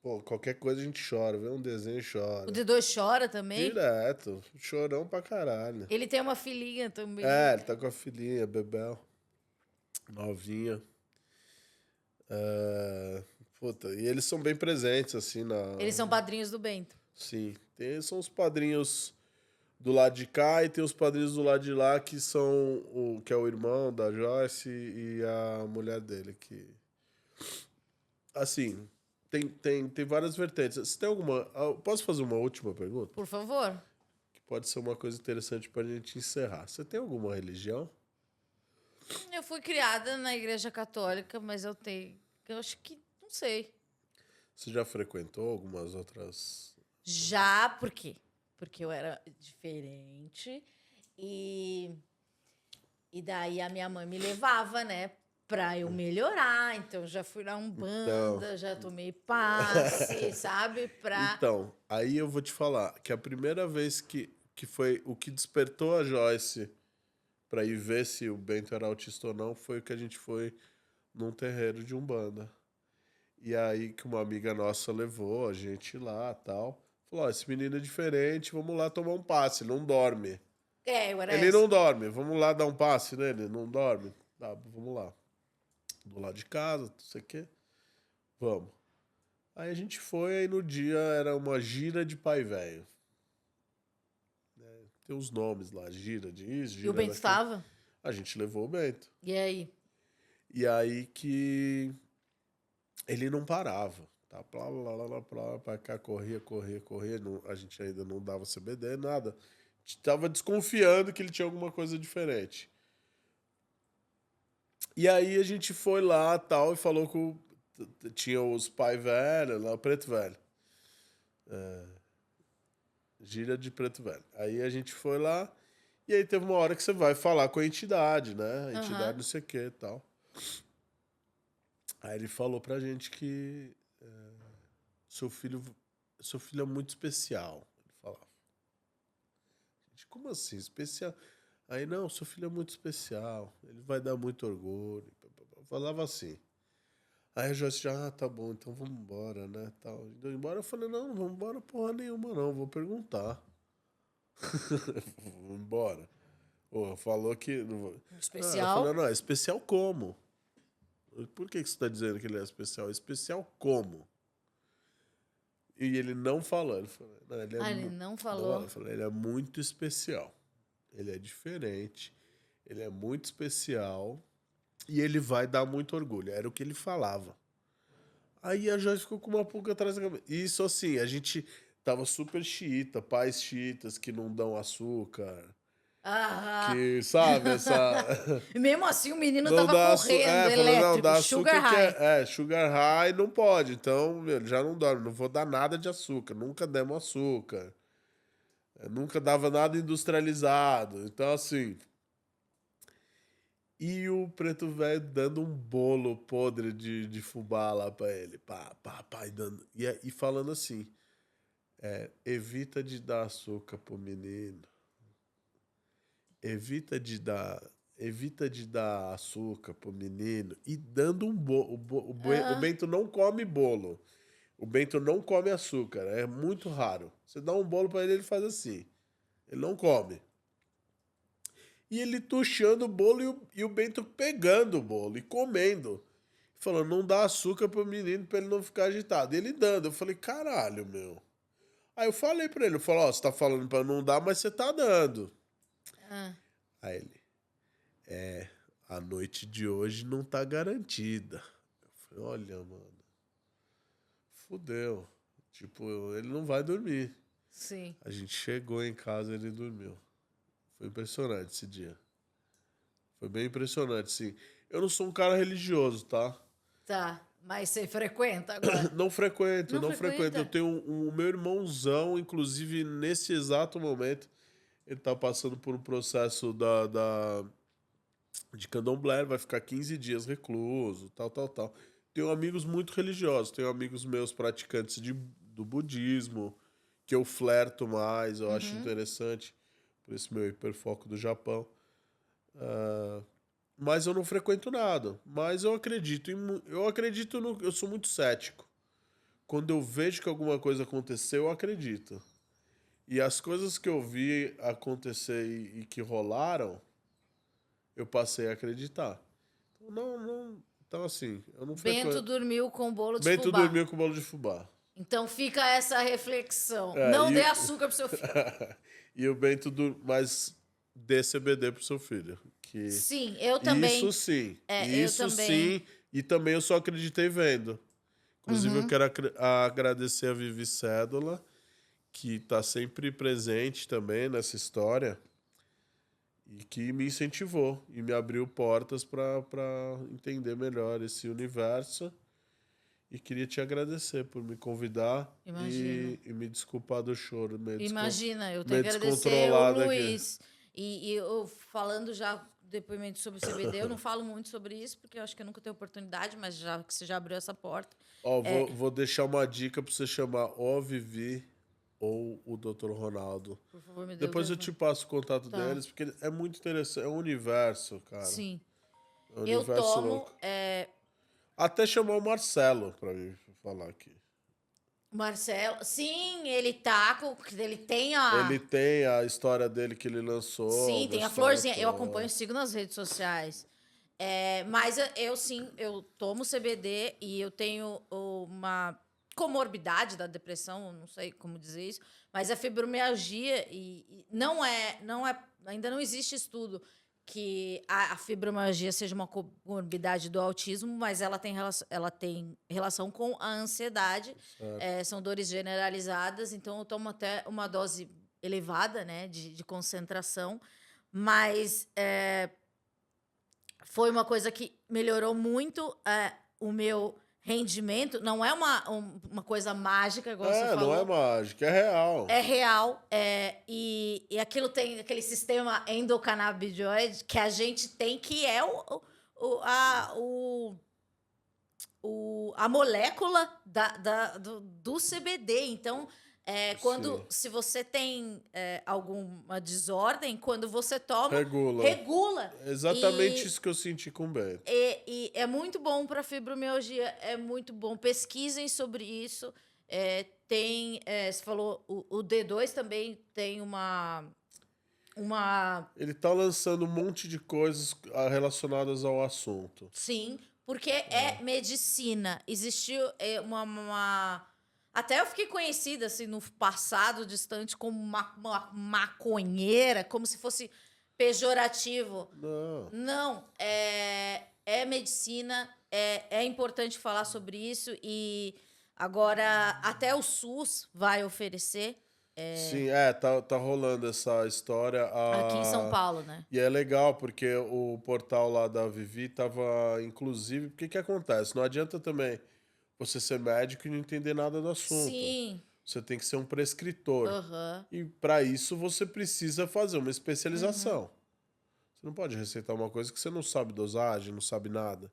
Pô, qualquer coisa a gente chora, vê um desenho e O chora. D2 chora também? Direto. Chorão pra caralho. Ele tem uma filhinha também. Ele tá com a filhinha, Bebel. Novinha. Puta, e eles são bem presentes, assim, Eles são padrinhos do Bento. Sim. São os padrinhos do lado de cá e tem os padrinhos do lado de lá que são que é o irmão da Joyce e a mulher dele, que... Assim, tem várias vertentes. Você tem alguma... Posso fazer uma última pergunta? Por favor. Que pode ser uma coisa interessante pra gente encerrar. Você tem alguma religião? Eu fui criada na igreja católica, mas eu acho que... Não sei. Você já frequentou algumas outras... Já, por quê? Porque eu era diferente e daí a minha mãe me levava, né, pra eu melhorar. Então, já fui na Umbanda, já tomei passe, sabe? Então, aí eu vou te falar que a primeira vez que foi o que despertou a Joyce pra ir ver se o Bento era autista ou não foi o que a gente foi num terreiro de Umbanda. E aí que uma amiga nossa levou a gente lá e tal. Falou, esse menino é diferente, vamos lá tomar um passe, não dorme. Ele não dorme, vamos lá dar um passe nele, não dorme. Tá, vamos lá. Do lado de casa, não sei o quê. Vamos. Aí a gente foi, aí no dia era uma gira de pai velho. Tem os nomes lá, gira disso, gira E o Bento estava? A gente levou o Bento. E aí? E aí que ele não parava. Tá? Pra cá, corria. Não, a gente ainda não dava CBD, nada. A gente tava desconfiando que ele tinha alguma coisa diferente. E aí a gente foi lá tal, e falou com. Tinha os pai velho, lá, o preto velho. Gira de preto velho. Aí a gente foi lá, e aí teve uma hora que você vai falar com a entidade, né? A entidade não sei o que e tal. Aí ele falou pra gente que seu filho é muito especial. Ele falava. Gente, como assim? Especial? Aí, não, seu filho é muito especial. Ele vai dar muito orgulho. Falava assim. Aí a Joyce já, tá bom, então vamos embora, né? Tal. Indo embora, eu falei, não vamos embora porra nenhuma, não. Vou perguntar. Vamos embora. Pô, falou que... Especial? Eu falei, não, é especial como? Por que você tá dizendo que ele é especial? É especial como? E ele não falou. Ele falou, não, ele não falou. Não, falei, ele é muito especial. Ele é diferente. Ele é muito especial. E ele vai dar muito orgulho. Era o que ele falava. Aí a Joyce ficou com uma pulga atrás da cabeça. Isso assim, a gente tava super xiita, pais xiitas que não dão açúcar. Que, sabe, essa... Mesmo assim, o menino não tava correndo, elétrico, não, dá sugar açúcar high. Sugar high não pode. Então, ele já não dorme. Não vou dar nada de açúcar. Nunca demos açúcar. Nunca dava nada industrializado. Então, assim... E o preto velho dando um bolo podre de fubá lá pra ele. Pá, e dando. E falando assim: evita de dar açúcar pro menino. Evita de dar açúcar pro menino. E dando um bolo. O Bento não come bolo. O Bento não come açúcar. É muito raro. Você dá um bolo pra ele, ele faz assim. Ele não come. E ele tuchando o bolo e o Bento pegando o bolo e comendo. Falando, não dá açúcar pro menino pra ele não ficar agitado. E ele dando. Eu falei, caralho, meu. Aí eu falei pra ele, eu falei, ó, você tá falando pra não dar, mas você tá dando. Aí ele, a noite de hoje não tá garantida. Eu falei, olha, mano, fudeu. Tipo, ele não vai dormir. Sim. A gente chegou em casa e ele dormiu. Foi impressionante esse dia. Foi bem impressionante, sim. Eu não sou um cara religioso, tá? Tá, mas você frequenta agora? Não frequento. Eu tenho o meu irmãozão, inclusive, nesse exato momento, ele tá passando por um processo de candomblé, vai ficar 15 dias recluso, tal. Tenho amigos muito religiosos, tenho amigos meus praticantes do budismo, que eu flerto mais, eu acho interessante, por esse meu hiperfoco do Japão. Mas eu não frequento nada. Mas eu acredito eu sou muito cético. Quando eu vejo que alguma coisa aconteceu, eu acredito. E as coisas que eu vi acontecer e que rolaram, eu passei a acreditar. Então assim, eu não frequento. Bento dormiu com bolo de Bento fubá. dormiu com bolo de fubá. Então fica essa reflexão. Não dê açúcar pro seu filho. E o Bento mas dê CBD pro seu filho. Sim, eu também. Isso sim. Isso eu também. sim. E também eu só acreditei vendo. Inclusive, eu quero agradecer a Vivi Cédula, que está sempre presente também nessa história e que me incentivou e me abriu portas para entender melhor esse universo. E queria te agradecer por me convidar e me desculpar do choro. Imagina, eu tenho que agradecer o Luiz. E eu falando já depoimento sobre o CBD, eu não falo muito sobre isso, porque eu acho que eu nunca tenho oportunidade, mas já que você já abriu essa porta. Vou deixar uma dica para você chamar ou Vivi ou o Dr. Ronaldo. Por favor, me dê Depois eu te passo o contato deles, porque é muito interessante. É um universo, cara. Sim. É um universo louco. Até chamar o Marcelo pra mim falar aqui. Marcelo, sim, ele tem Ele tem a história dele que ele lançou. Sim, tem a florzinha. Eu acompanho, sigo nas redes sociais. Mas eu tomo CBD e eu tenho uma comorbidade da depressão, não sei como dizer isso, mas a fibromialgia e ainda não existe estudo que a fibromialgia seja uma comorbidade do autismo, mas ela tem relação com a ansiedade. São dores generalizadas, então eu tomo até uma dose elevada, né, de concentração, mas foi uma coisa que melhorou muito o meu rendimento. Não é uma coisa mágica, igual você falou. Não é mágica, é real. É real. E aquilo tem aquele sistema endocannabinoide que a gente tem, que é a molécula do CBD. Então, se você tem alguma desordem, quando você toma, regula. Exatamente isso que eu senti com o Beto. E é muito bom para fibromialgia, é muito bom. Pesquisem sobre isso. Você falou, o D2 também tem uma... Ele tá lançando um monte de coisas relacionadas ao assunto. Sim, porque é medicina. Existiu até eu fiquei conhecida, assim, no passado distante, como uma maconheira, como se fosse pejorativo. Não, é medicina, é importante falar sobre isso, e agora até o SUS vai oferecer. Sim, tá rolando essa história. Aqui em São Paulo, né? E é legal, porque o portal lá da Vivi tava, inclusive... O que acontece? Não adianta também você ser médico e não entender nada do assunto. Sim. Você tem que ser um prescritor. Uhum. E para isso você precisa fazer uma especialização. Uhum. Você não pode receitar uma coisa que você não sabe dosagem, não sabe nada.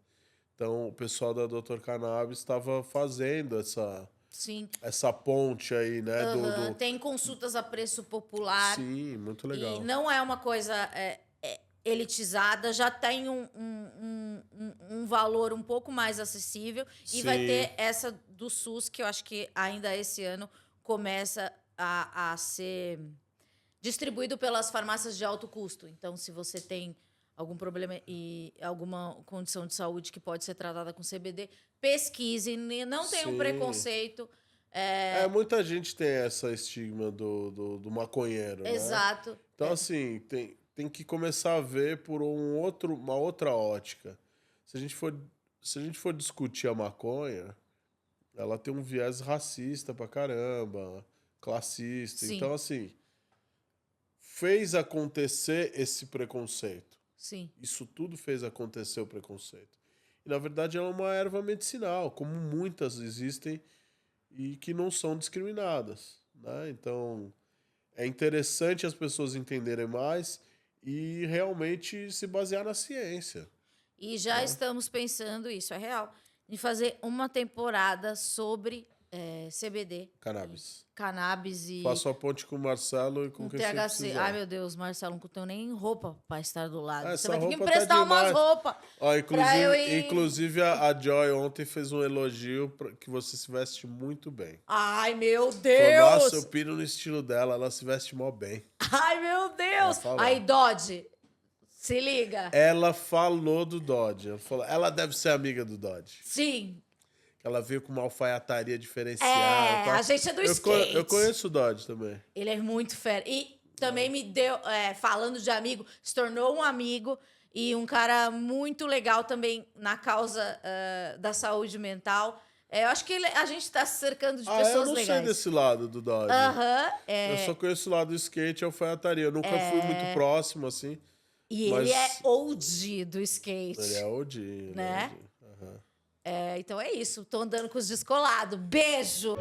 Então, o pessoal da Dr. Cannabis estava fazendo essa ponte aí, né? Uhum. Tem consultas a preço popular. Sim, muito legal. E não é uma coisa elitizada, já tem um valor um pouco mais acessível. Sim. E vai ter essa do SUS, que eu acho que ainda esse ano começa a ser distribuído pelas farmácias de alto custo. Então, se você tem algum problema e alguma condição de saúde que pode ser tratada com CBD, pesquise, não tenha um preconceito. Muita gente tem essa estigma do maconheiro, Exato. Né? Então, assim, tem que começar a ver por uma outra ótica. Se a gente for discutir a maconha, ela tem um viés racista pra caramba, classista. Sim. Então, assim, fez acontecer esse preconceito. Sim. Isso tudo fez acontecer o preconceito. E, na verdade, ela é uma erva medicinal, como muitas existem e que não são discriminadas, né? Então, é interessante as pessoas entenderem mais e realmente se basear na ciência. E já estamos pensando, isso é real, em fazer uma temporada sobre CBD. Cannabis e... Faço a ponte com o Marcelo e com quem você precisar. Ai, meu Deus, Marcelo, não tenho nem roupa para estar do lado. Você vai ter que me emprestar umas roupas. Inclusive, a Joy ontem fez um elogio que você se veste muito bem. Ai, meu Deus! Nossa, eu piro no estilo dela, ela se veste mó bem. Ai, meu Deus! Aí, Dodge, se liga. Ela falou do Dodge. Ela deve ser amiga do Dodge. Sim. Ela veio com uma alfaiataria diferenciada. A gente é do skate. Eu conheço o Dodge também. Ele é muito fera. E também me deu, falando de amigo, se tornou um amigo e um cara muito legal também na causa da saúde mental. Eu acho que a gente está se cercando de pessoas legais. Eu não sei desse lado do Dodge. Eu só conheço o lado do skate e alfaiataria. Eu nunca fui muito próximo, assim. E ele é OG do skate. Ele é OG, né? Então é isso. Tô andando com os descolados. Beijo!